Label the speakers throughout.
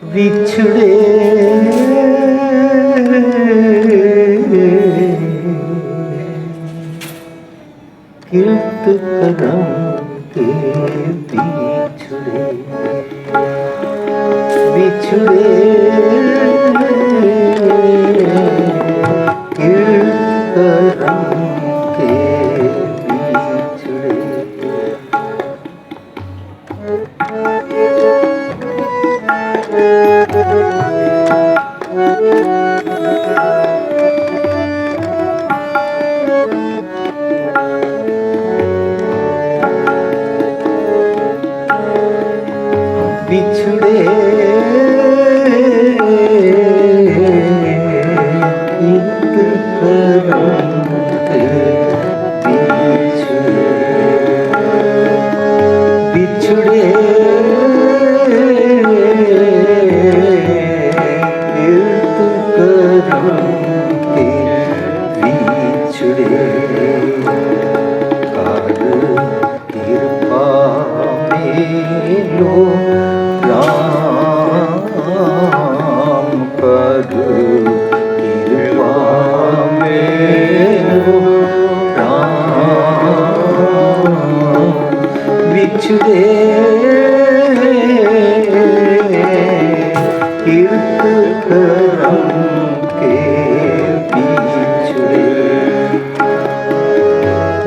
Speaker 1: बिछड़े कीर्त करम के बिछड़े बिछड़े कीर्त करम के बिछड़े बिछड़े बिछड़े बिछड़े कर कृपा मेलो राम कर कृपा मेलो राम बिछड़े कीर्त करम के बिछड़े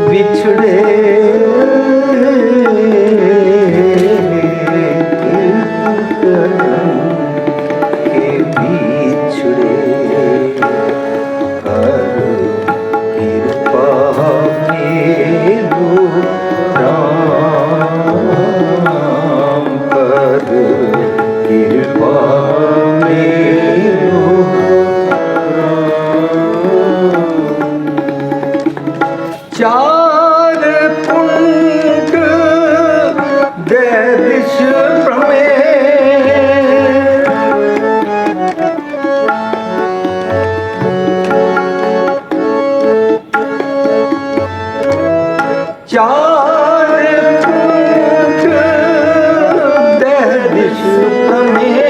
Speaker 1: बिछड़े चार कुंड दे दिश प्रमेय चार कुंड दे दिश प्रमेय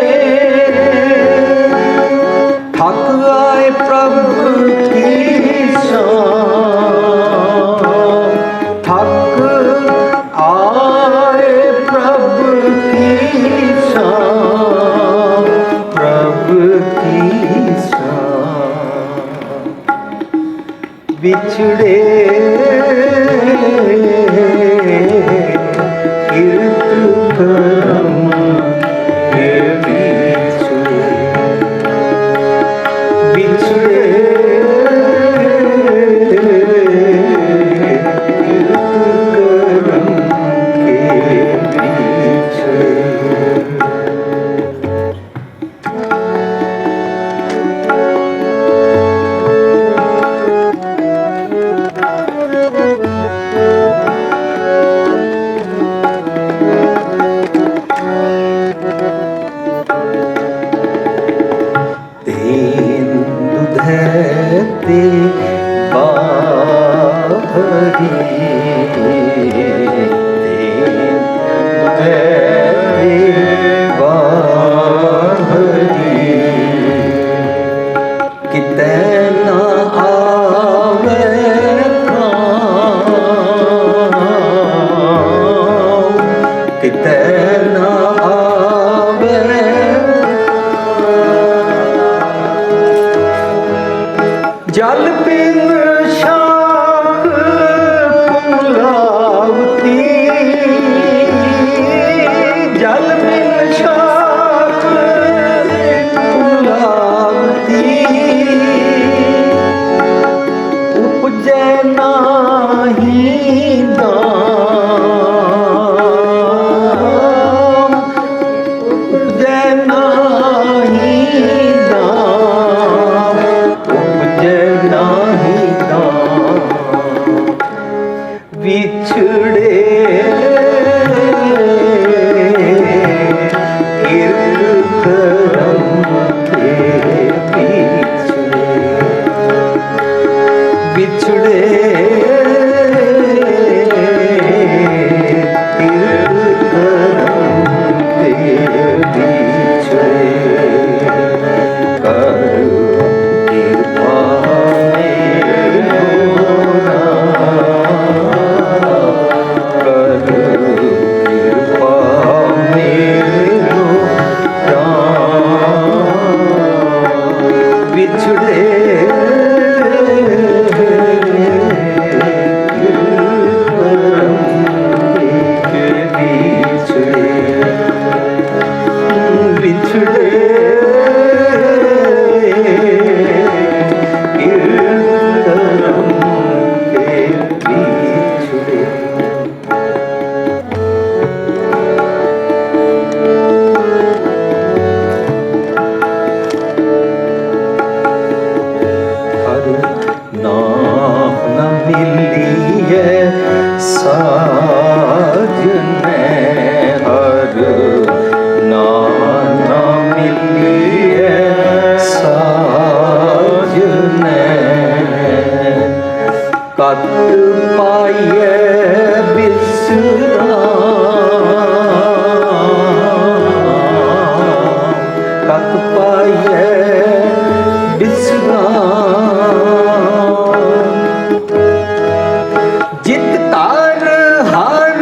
Speaker 1: थक आए प्रभु की बिछड़े कीर्त करम के बिछड़े बिछड़े कीर्त करम के बिछड़े धरते बाहरी बाहरी कितना आवे कितना जल बिन शाख पुलावती जल बिन शाख पुलावती उपजे नाही दाम उपजे नाही दाम उपजे बिछड़े कीर्त करम के बिछड़े बिछड़े कीर्त करम के बिछड़े पाइय बिसरा कत पाइय बिसरा जित तार हार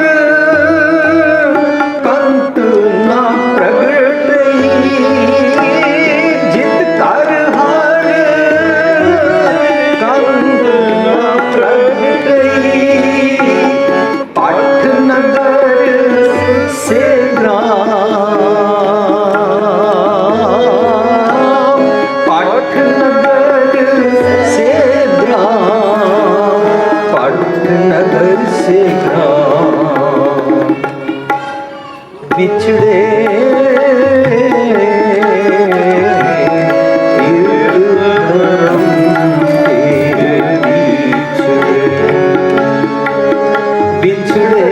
Speaker 1: कंत ना प्रगटई जित तार हार कंत ना प्रगटई पाठ नगर से ग्राम पाठ नगर से ग्राम पाठ नगर से ग्राम बिछड़े बिछड़े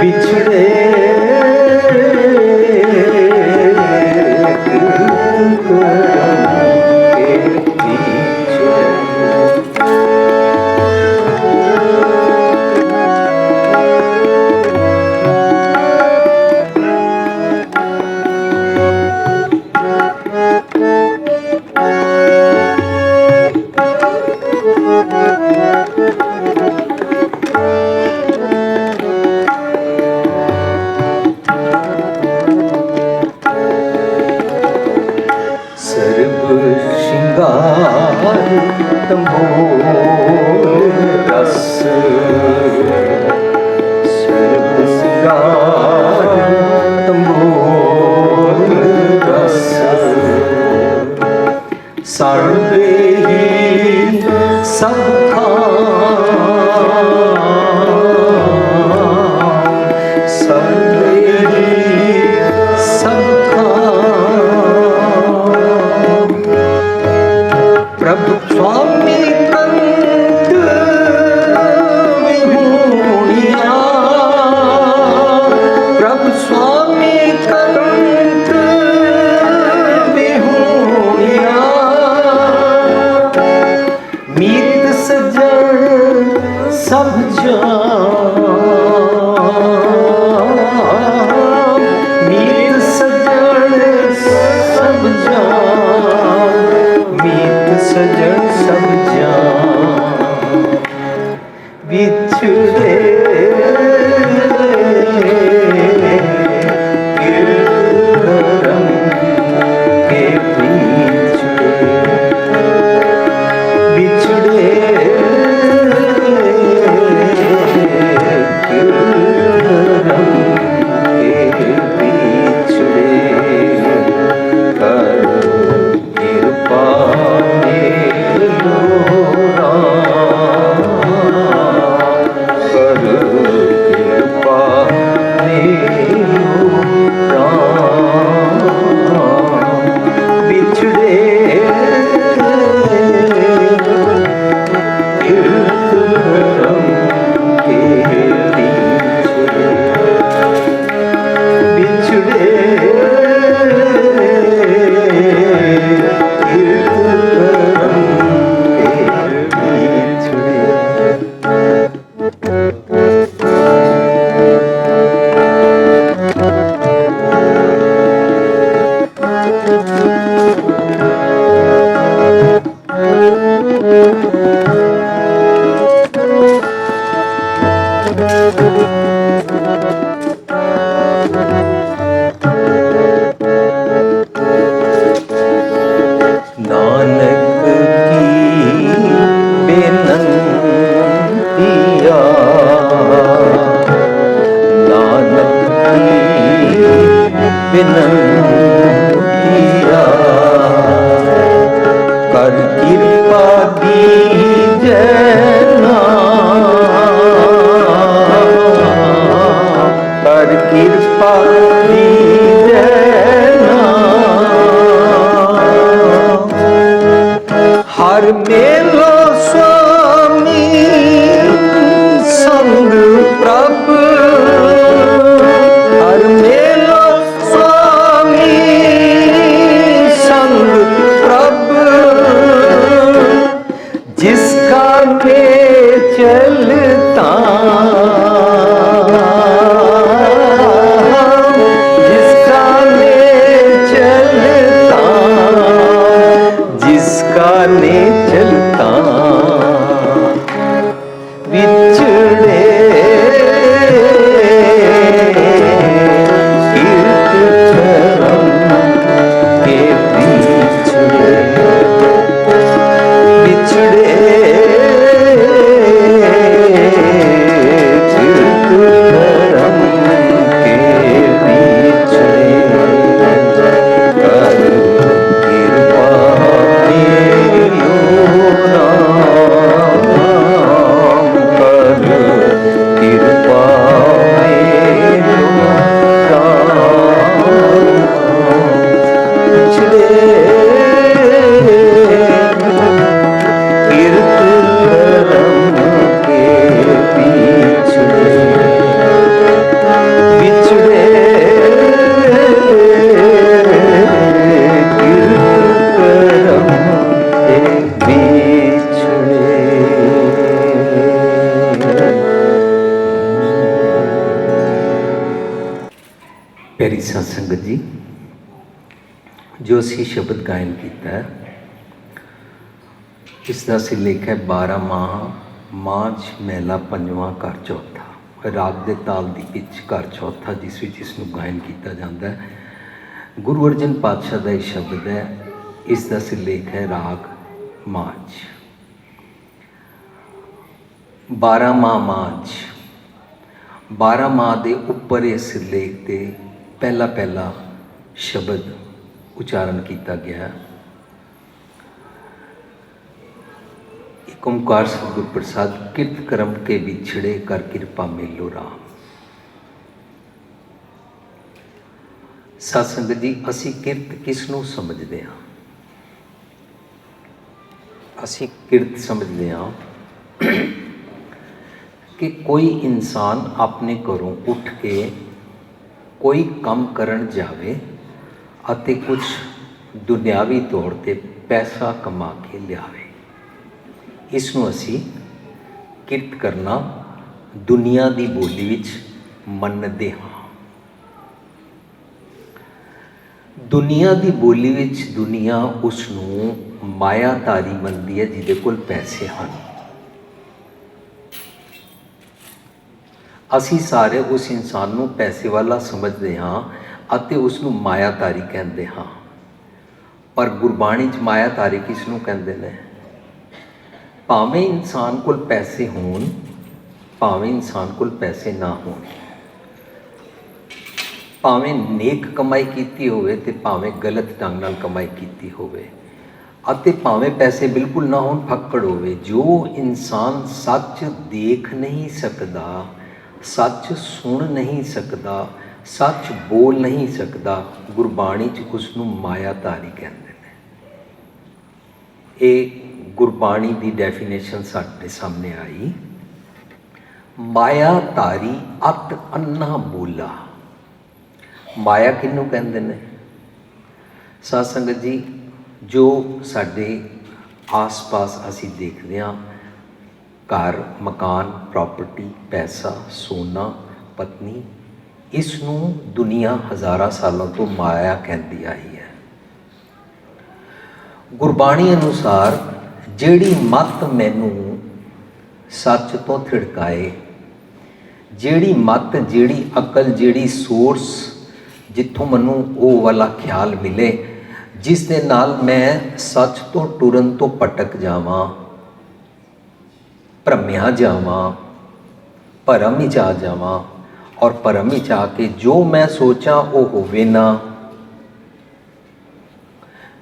Speaker 1: बिछड़े श्रृंगार तंबोल रस सर्व श्रृंगार तंबोल रस सर्वे ही सब सर्वे ही सब प्रभु स्वामी कंत विहुणिया प्रभु स्वामी कंत विहुणिया मीत सजन सब जान मीत सजन सब जान मीत सजन सब जान बिछड़े गिरधरम के बिछड़े गिरधरम के बिछड़े कर कृपा हर मेलो स्वामी संग प्रभ, हर मेलो स्वामी संग प्रभ, जिसका में चलता, जिसका में चलता, जिसका ने चलता बिछड़े कीर्तन के बिछड़े, बिछड़े कीर्तन के बिछड़े, कर कृपा मेलो राम, कर कृपा मेलो राम, बिछड़े कीर्तन के बिछड़े, बिछड़े कीर्तन के बिछड़े। प्यारी साध संगत जी, जो असी शब्द गायन किया है, इसका सिरलेख है 12 माह माਝ महला पंजवां घर चौथा, राग दे ताल दी पिच घर चौथा, जिस विच इसनूं गायन किया जाता है। गुरु अर्जन पातशाह का यह शब्द है, इसका सिरलेख है राग ਮਾਝ। 12 ਮਾਹ ਮਾਝ, 12 ਮਾਹ ਦੇ ਉੱਪਰ ਇਸ ਸਿਰਲੇਖ ਤੇ पहला पहला शब्द उच्चारण किया गया। एक ओंकार सतगुर प्रसाद, किरत कर्म के बिछड़े कर कृपा मेलो राम। साध संगत जी, असी किरत किसनों समझते हाँ? असी किरत समझते हाँ कि कोई इंसान अपने घरों उठ के कोई काम करन जावे अते कुछ दुनियावी तौर पे पैसा कमा के लियावे, इसनों असी किरत करना दुनिया की बोली विच मनते हाँ। दुनिया की बोली विच दुनिया उसनों मायाधारी मनती है जिहदे कोल पैसे हैं। असी सारे उस इंसान को पैसे वाला समझते हाँ अते उसनों मायाधारी कहते हाँ, पर गुरबाणी च मायाधारी किसनों कहते हैं? भावें इंसान कोल पैसे होण, भावें इंसान कोल पैसे ना होण, भावें नेक कमाई कीती होवे ते भावें गलत ढंग नाल कमाई कीती होवे, अते भावें पैसे बिल्कुल ना होण, फक्कड़ होवे, जो इंसान सच देख नहीं सकता, सच सुन नहीं सकता, सच बोल नहीं सकता, गुरबाणी च उसनूं मायाधारी कहते हैं। ये गुरबाणी की डेफिनेशन साडे सामने आई। मायाधारी अत अन्ना बोला। माया किनूं कहते हैं? साध संगत जी, जो साडे आस पास असी देखते हैं, घर मकान प्रॉपर्टी पैसा सोना पत्नी, इसनूं दुनिया हज़ारां सालों तो माया कहती आई है। गुरबाणी अनुसार जिहड़ी मत मैनू सच तो थिड़काए, जिहड़ी मत जिहड़ी अकल जिहड़ी सोर्स जिथों मैनू वो वाला ख्याल मिले जिस दे नाल मैं सच तो टुरन तो पटक जावां, भरमिया जावां, भरम ही आ जावां और भरम ही आके जो मैं सोचा वो होवे ना,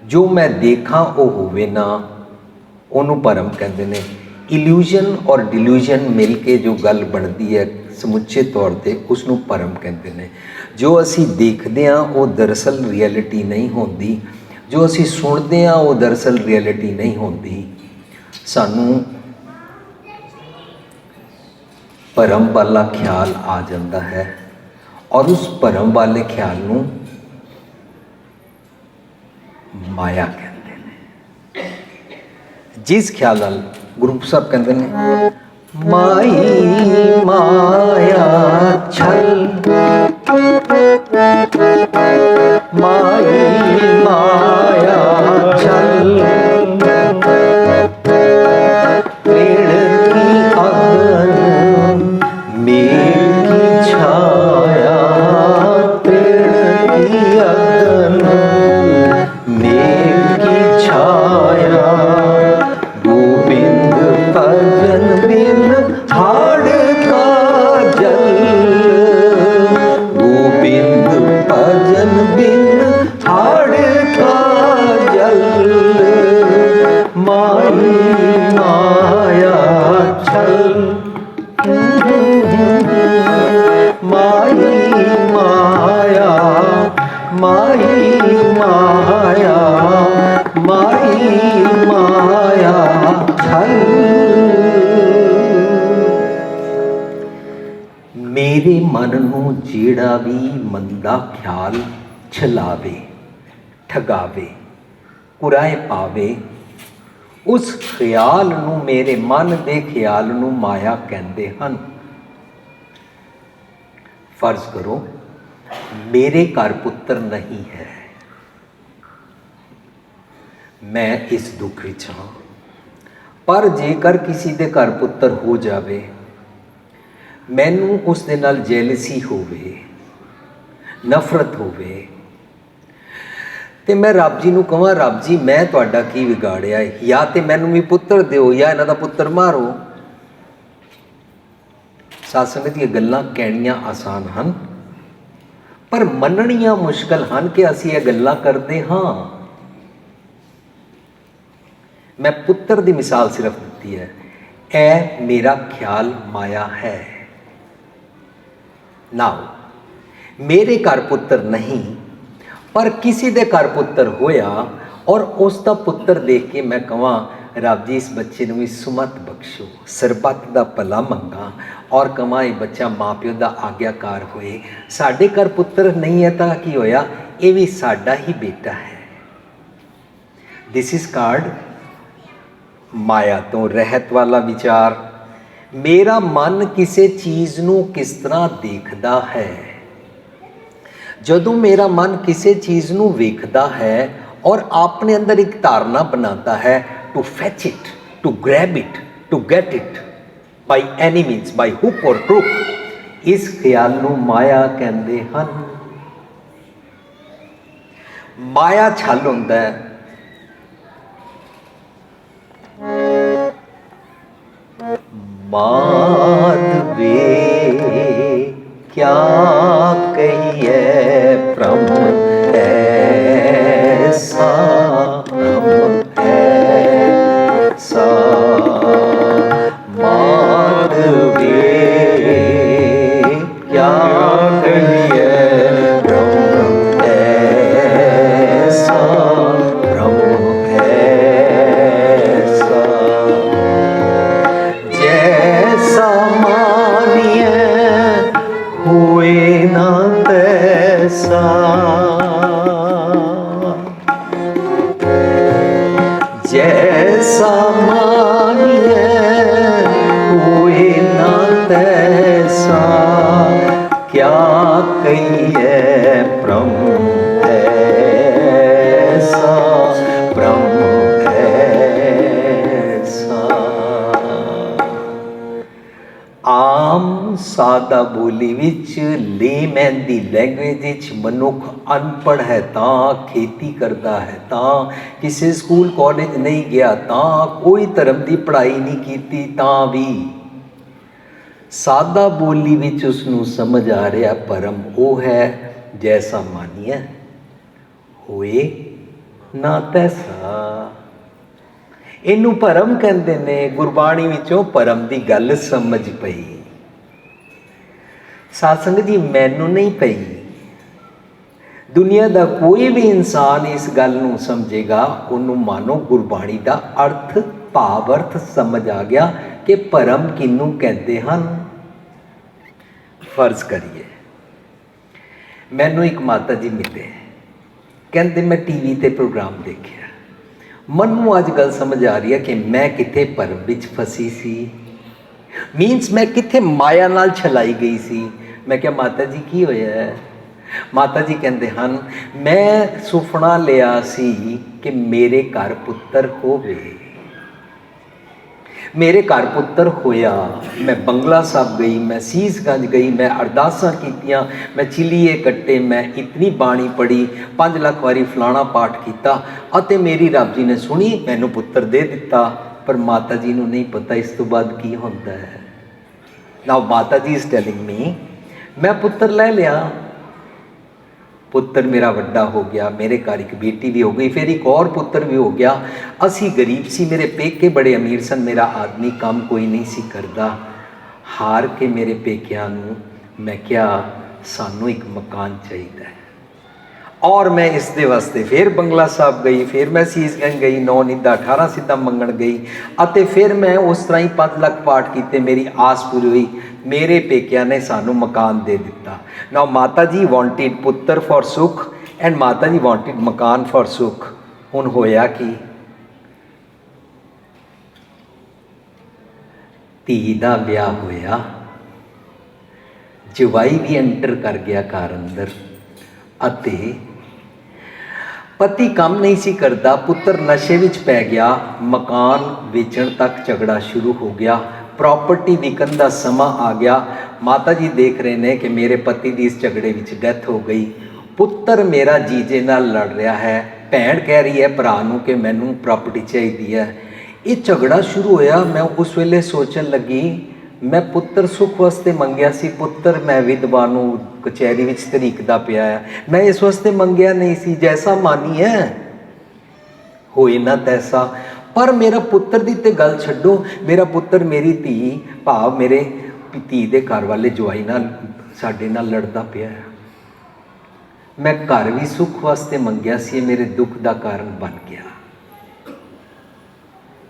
Speaker 1: जो मैं देखा वो होवे ना, उन्होंने भरम कहते हैं। इल्यूजन और डिल्यूजन मिल के जो गल बनती है समुचे तौर पर उसनों भरम कहते हैं। जो असी देखते हैं वो दरअसल रियलिटी नहीं होती, जो असी सुनते हैं वो दरअसल रियलिटी नहीं होती। सानू भरम वाला ख्याल आ जाता है और उस भरम वाले ख्याल नू माया कहते हैं। जिस ख्याल नाल गुरु साहब कहते हैं माई माया छल, माई माया छल, पेड़ की अगन मेघ की छाया, पेड़ की अगन मेघ की छाया, गोविंद भजन बिन हाड़ का जल, गोविंद भजन बिन हाड़ का जल, माई माया छल, माई माया, माई माया, माई माया छल। मेरे मन नू जेड़ा भी मंदा ख्याल छलावे, ठगावे, कुराए पावे, उस ख्याल नू, मेरे मन दे ख्याल नू माया कहते हैं। फर्ज करो मेरे घर पुत्र नहीं है, मैं इस दुख विच हां, पर जेकर किसी दे घर पुत्र हो जावे, मैनू उस दे नाल जैलसी होवे, नफरत होवे, ते मैं रब जी नू कहां रब जी मैं तुहाडा की विगाड़िया है, या तो मैनू भी पुत्र दिओ या इन्हां दा पुत्र मारो। साध संगत ये गल्लां कहणियां आसान हन पर मनणियां मुश्किल हन कि असीं ये गल्लां करदे हां। मैं पुत्र की मिसाल सिर्फ दी है, ऐ मेरा ख्याल माया है। नाउ मेरे घर पुत्र नहीं पर किसी दे घर पुत्र होया और उसका पुत्र देख के मैं कहां रब जी इस बच्चे नूं भी सुमत बख्शो, सरबत दा भला मंगा और कहां ये बच्चा माँ प्यो का आग्याकार होए। साडे घर पुत्र नहीं है तो की होया, ये भी साडा ही बेटा है। दिस इज कॉल्ड माया तो रहत वाला विचार। मेरा मन किसी चीज़ नू किस तरह देखदा है, जदों मेरा मन किसी चीज़ नू वेखदा है और अपने अंदर एक धारणा बनाता है to fetch it, to grab it, to get it by any means, by hook और क्रुक, इस ख्याल नू माया कहते हैं। माया छल हुंदा है। माधवे क्या कहिए ब्रह्म ऐसा, ब्रह्म ऐसा, माधवे क्या कहिए ब्रह्म ऐसा, ब्रह्म ऐसा, जैसा मानिए हुए ना तैसा, जैसा मानिए हुए ना तैसा, क्या कहिए ब्रह्म ऐसा, ब्रह्म ऐसा। आम सादा बोली विच लेमैन दी लैंग्वेज विच मनुख अनपढ़ है तां खेती करता है, तां किसी स्कूल कॉलेज नहीं गया, तां कोई धर्म की पढ़ाई नहीं की, तां भी सादा बोली विच उसनू समझ आ रहा परम वो है जैसा मानिए होए ना तैसा। इनू भरम कहते ने। गुरबाणी विचों भरम की गल समझ पई। साध संगत जी मैनू नहीं पई, दुनिया का कोई भी इंसान इस गल नू समझेगा, उन्होंने मानो गुरबाणी का अर्थ ਭਾਵ-ਅਰਥ ਸਮਝ ਆ ਗਿਆ ਕਿ ਭਰਮ ਕਿਹਨੂੰ ਕਹਿੰਦੇ ਹਨ। ਫਰਜ਼ ਕਰੀਏ ਮੈਨੂੰ ਇੱਕ ਮਾਤਾ ਜੀ ਮਿਲੇ, ਕਹਿੰਦੇ ਮੈਂ ਟੀਵੀ ਤੇ ਪ੍ਰੋਗਰਾਮ ਦੇਖਿਆ, ਮੈਨੂੰ ਅੱਜ ਗੱਲ ਸਮਝ ਆ ਰਹੀ ਹੈ ਕਿ ਮੈਂ ਕਿੱਥੇ ਭਰਮ ਵਿੱਚ ਫਸੀ ਸੀ, ਮੀਨਸ ਮੈਂ ਕਿੱਥੇ ਮਾਇਆ ਨਾਲ ਛਲਾਈ ਗਈ ਸੀ। ਮੈਂ ਕਿਹਾ ਮਾਤਾ ਜੀ ਕੀ ਹੋਇਆ ਹੈ? ਮਾਤਾ ਜੀ ਕਹਿੰਦੇ ਹਨ ਮੈਂ ਸੁਪਨਾ ਲਿਆ ਸੀ ਕਿ ਮੇਰੇ ਘਰ ਪੁੱਤਰ ਹੋਵੇ, ਮੇਰੇ ਘਰ ਪੁੱਤਰ ਹੋਇਆ। ਮੈਂ ਬੰਗਲਾ ਸਾਹਿਬ ਗਈ, ਮੈਂ ਸੀਸਗੰਜ ਗਈ, ਮੈਂ ਅਰਦਾਸਾਂ ਕੀਤੀਆਂ, ਮੈਂ ਚਿਲੀਏ ਕੱਟੇ, ਮੈਂ ਇਤਨੀ ਬਾਣੀ ਪੜ੍ਹੀ, 5 ਲੱਖ ਵਾਰੀ ਫਲਾਣਾ ਪਾਠ ਕੀਤਾ ਅਤੇ ਮੇਰੀ ਰੱਬ ਜੀ ਨੇ ਸੁਣੀ, ਮੈਨੂੰ ਪੁੱਤਰ ਦੇ ਦਿੱਤਾ। ਪਰ ਮਾਤਾ ਜੀ ਨੂੰ ਨਹੀਂ ਪਤਾ ਇਸ ਤੋਂ ਬਾਅਦ ਕੀ ਹੁੰਦਾ ਹੈ। ਨਾਓ ਮਾਤਾ ਜੀ ਇਜ਼ ਟੈਲਿੰਗ ਮੀ ਮੈਂ ਪੁੱਤਰ ਲੈ ਲਿਆ, ਪੁੱਤਰ ਮੇਰਾ ਵੱਡਾ ਹੋ ਗਿਆ, ਮੇਰੇ ਘਰ ਇੱਕ ਬੇਟੀ ਵੀ ਹੋ ਗਈ, ਫਿਰ ਇੱਕ और ਪੁੱਤਰ ਵੀ ਹੋ ਗਿਆ। ਅਸੀਂ ਗਰੀਬ ਸੀ, ਮੇਰੇ ਪੇਕੇ ਬੜੇ ਅਮੀਰ ਸਨ, ਮੇਰਾ ਆਦਮੀ ਕੰਮ ਕੋਈ ਨਹੀਂ ਸੀ ਕਰਦਾ। ਹਾਰ ਕੇ ਮੇਰੇ ਪੇਕਿਆਂ ਨੂੰ ਮੈਂ ਕਿਹਾ ਸਾਨੂੰ ਇੱਕ ਮਕਾਨ ਚਾਹੀਦਾ ਹੈ, ਔਰ ਮੈਂ ਇਸ ਦੇ ਵਾਸਤੇ ਫਿਰ ਬੰਗਲਾ ਸਾਹਿਬ ਗਈ, ਫਿਰ ਮੈਂ ਸੀਸਗੰਜ ਗਈ, 9 ਨਿੱਧਾ 18 ਸਿੱਧਾ ਮੰਗਣ ਗਈ ਅਤੇ ਫਿਰ ਮੈਂ ਉਸ ਤਰ੍ਹਾਂ ਹੀ 5 ਲੱਖ ਪਾਠ ਕੀਤੇ, ਮੇਰੀ ਆਸ ਪੂਰੀ ਹੋਈ, ਮੇਰੇ ਪੇਕਿਆਂ ਨੇ ਸਾਨੂੰ ਮਕਾਨ ਦੇ ਦਿੱਤਾ। ਨਾਓ ਮਾਤਾ ਜੀ ਵਾਂਟਿਡ ਪੁੱਤਰ ਫॉर ਸੁਖ ਐਂਡ ਮਾਤਾ ਜੀ ਵਾਂਟਿਡ ਮਕਾਨ ਫॉर ਸੁਖ। ਹੁਣ ਹੋਇਆ ਕੀ? ਧੀ ਦਾ ਵਿਆਹ ਹੋਇਆ, ਜਵਾਈ ਵੀ ਐਂਟਰ ਕਰ ਗਿਆ ਘਰ ਅੰਦਰ ਅਤੇ ਪਤੀ ਕੰਮ ਨਹੀਂ ਸੀ ਕਰਦਾ, ਪੁੱਤਰ ਨਸ਼ੇ ਵਿੱਚ ਪੈ ਗਿਆ, ਮਕਾਨ ਵੇਚਣ ਤੱਕ ਝਗੜਾ ਸ਼ੁਰੂ ਹੋ ਗਿਆ, प्रॉपर्टी विकन का समा आ गया। माता जी देख रहे हैं कि मेरे पति की इस झगड़े में डेथ हो गई, पुत्र मेरा जीजे नाल लड़ रहा है, भैन कह रही है भरा नूं कि मैनू प्रॉपर्टी चाहिए है। ये झगड़ा शुरू होया, मैं उस वेले सोचन लगी मैं पुत्र सुख वास्ते मंगया सी, पुत्र मैं विधवा नूं कचहरी विच तरीकदा पिया है, मैं इस वास्ते मंगया नहीं सी, जैसा मानी है होए ना तैसा। पर मेरा पुत्र दी ते गल छड्डो, मेरा पुत्र मेरी धी भाव मेरे धी दे घर वाले जवाई नाल साडे नाल लड़दा पिया है। मैं घर भी सुख वास्ते मंगया सी, मेरे दुख का कारण बन गया।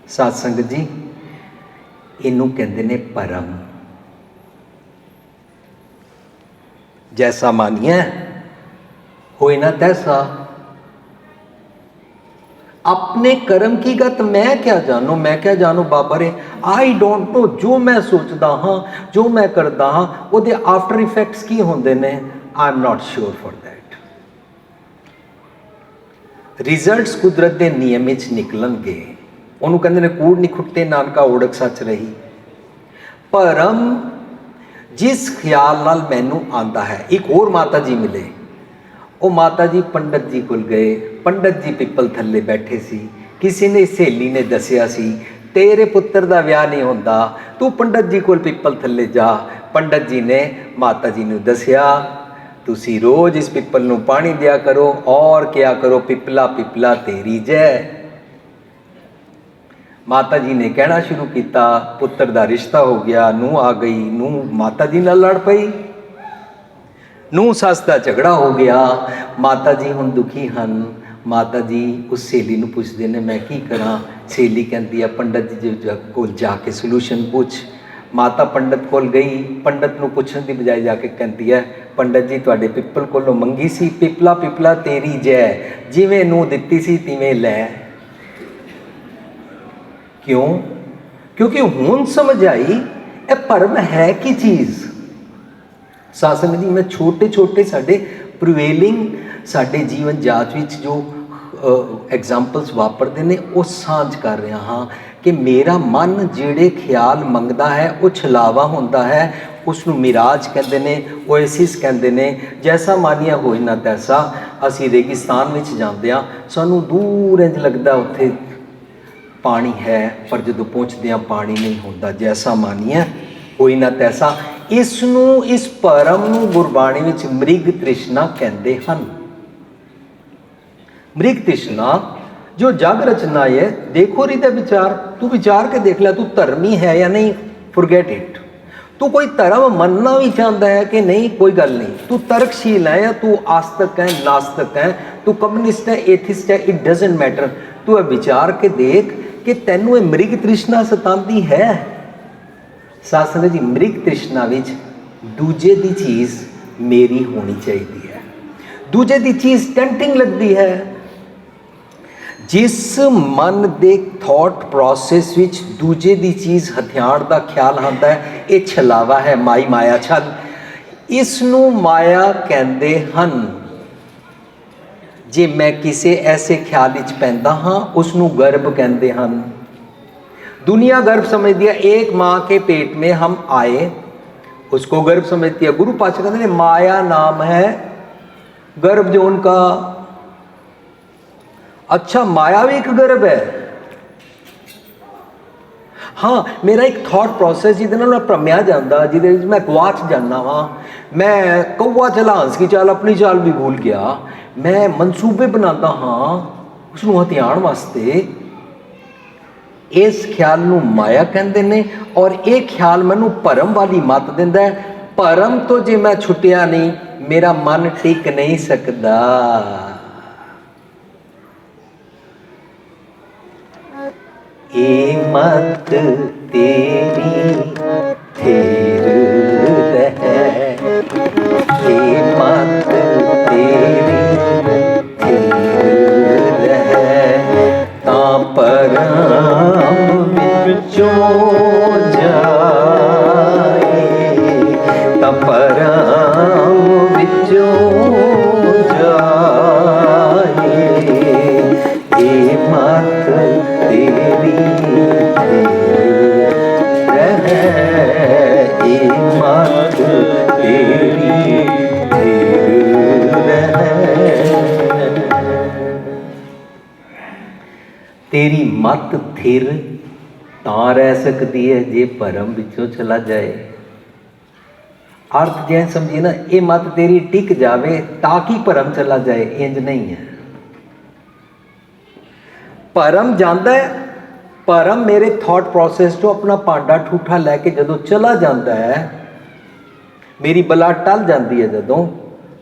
Speaker 1: साध संगत जी इनू कहते ने परम। जैसा मानिए होए ना तैसा। अपने कर्म की गत मैं क्या जानू, मैं क्या जानू बाबा रे, आई डोंट नो। जो मैं सोचता हाँ, जो मैं करता हाँ, वो आफ्टर इफेक्ट्स की होंदे ने, I am not sure for that. Results कुदरत के नियम विच निकलणगे। उन्होंने कहते हैं कूड़ नहीं खुटते नानका ओढ़क सच रही। परम जिस ख्याल नाल मैनू आंदा है। एक और माता जी मिले, वो माता जी पंडित जी कोल गए, पंडित जी पिपल थल्ले बैठे सी, किसी ने सहेली ने दसिया सी तेरे पुत्र का विआह नहीं होंदा, तू पंडित जी कोल पिपल थल्ले जा। पंडित जी ने माता जी नू दसिया तुसी रोज़ इस पिपल नू पानी दिया करो और क्या करो, पिपला पिपला तेरी जय। माता जी ने कहना शुरू किया, पुत्र का रिश्ता हो गया, नूह आ गई, नूह माता जी नाल लड़ पई, नूह सस का झगड़ा हो गया। माता जी हुण दुखी हन। माता जी उस सहेली नूं पुछदे ने मैं की करा। सहेली कहती है पंडित जी कोल जाके सलूशन पूछ। माता पंडित कोल गई, पंडित नूं पुछण दी बजाय जाके कहती है पंडित जी तुहाडे पिपल कोलों मंगी सी, पिपला पिपला तेरी जय, जिवें नूं दित्ती सी तिवें लै। क्यों? क्योंकि हुण समझ आई ये भरम है की चीज़। सासंग जी मैं छोटे छोटे साडे प्रिवेलिंग साडे जीवन जाच विच जो एग्जाम्पल्स वापरते हैं वो सांझ कर रहा हाँ कि मेरा मन जिहड़े ख्याल मंगदा है वो छलावा होंदा है, उसनूं मिराज कहते हैं, ओएसिस कहते हैं। जैसा मानिया होए ना तैसा। असी रेगिस्तान विच जांदे हां, सानूं दूर इंज लगदा उत्थे पानी है, पर जदों पहुँचदे हां पानी नहीं होंदा। जैसा मानिया होए ना तैसा। इसनूं इस परम नूं गुरबाणी विच मृग तृष्णा कहते हैं। मृग तृष्णा जो जग रचना है, देखो हृदय विचार, तू विचार के देख ले तू धर्मी है या नहीं, फॉरगेट इट। तू कोई धर्म मनना भी चाहता है कि नहीं, कोई गल नहीं। तू तर्कशील है या तू आस्तिक है, नास्तिक है, तू कम्युनिस्ट है, एथिस्ट है, इट डजेंट मैटर। तू विचार के देख कि तैनू ये मृग तृष्णा सतांदी है। साध संगत जी, मृग तृष्णा विच दूजे दी चीज़ मेरी होनी चाहिए है, दूजे दी चीज़ टेंटिंग लगती है। जिस मन दे थॉट प्रोसैस विच दूजे दी चीज़ हथियार दा ख्याल आंदा है, ये छलावा है, माई माया छल। इसनू माया कहते हन। जे मैं किसी ऐसे ख्याल विच पैंदा हाँ, उसनू गर्भ कहते हन। दुनिया गर्भ समझती है। एक माँ के पेट में हम आए, उसको गर्भ समझती है। गुरु पातशाह कहते हैं माया नाम है गर्भ जो उनका। अच्छा, माया भी एक गर्भ है। हाँ, मेरा एक थॉट प्रोसैस जिहदे नाल मैं भरमिया जांदा, जिहदे विच मैं गवाच जाना वा। मैं कौआ चला हंस की चाल, अपनी चाल भी भूल गया। मैं मनसूबे बनाता हाँ उसनू हथियाण वास्ते। इस ख्याल नू माया कहते ने, और ये ख्याल मैनू भरम वाली मत दिंदा है। भरम तो जे मैं छुटिया नहीं, मेरा मन टिक नहीं सकता। ए मत तेरी थेर रहे, ए मत तेरी थेर रहे, तां परम विचों जाए, तां परम विचों जाए। ए मत तेरी रहे, ए मत तेरी रहे। तेरी मत थिर तां रह सकती है जे भरम विचों चला जाए। अर्थ जैन समझिए ना, ये मत तेरी टिक जावे ताकि भरम चला जाए, इंज नहीं है। भरम जाता है, भरम मेरे थॉट प्रोसैस तो अपना पांडा ठूठा लैके जदों चला जाता है, मेरी बला टल जाती है जदों,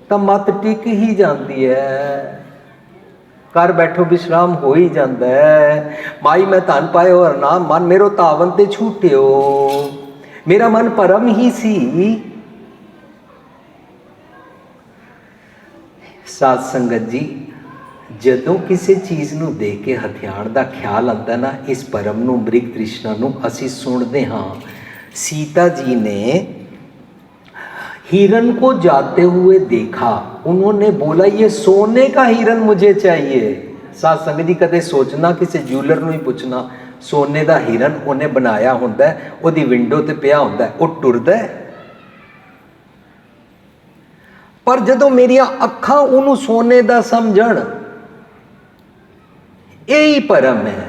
Speaker 1: तो मत टिक ही जाती है। कर बैठो विश्राम हो ही जाता है। माई मैं धन पाए और नाम मन मेरो तावन ते छूटियो। मेरा मन भरम ही सी। साध संगत जी, जदों किसी चीज़ नूं देख के हथियार दा ख्याल आता ना, इस भरम नूं, मृग तृष्णा नूं असीं सुणदे हाँ। सीता जी ने हिरन को जाते हुए देखा, उन्होंने बोला ये सोने का हिरन मुझे चाहिए। साध संगत जी, कदे सोचना किसी ज्वेलर नूं ही पुछना, सोने का हिरन उन्हें बनाया हुंदा है, उहदी विंडो ते पिया हुंदा है, वो टुरदा है। पर जदों मेरिया अखां उन्होंने सोने का समझण, यही भरम है।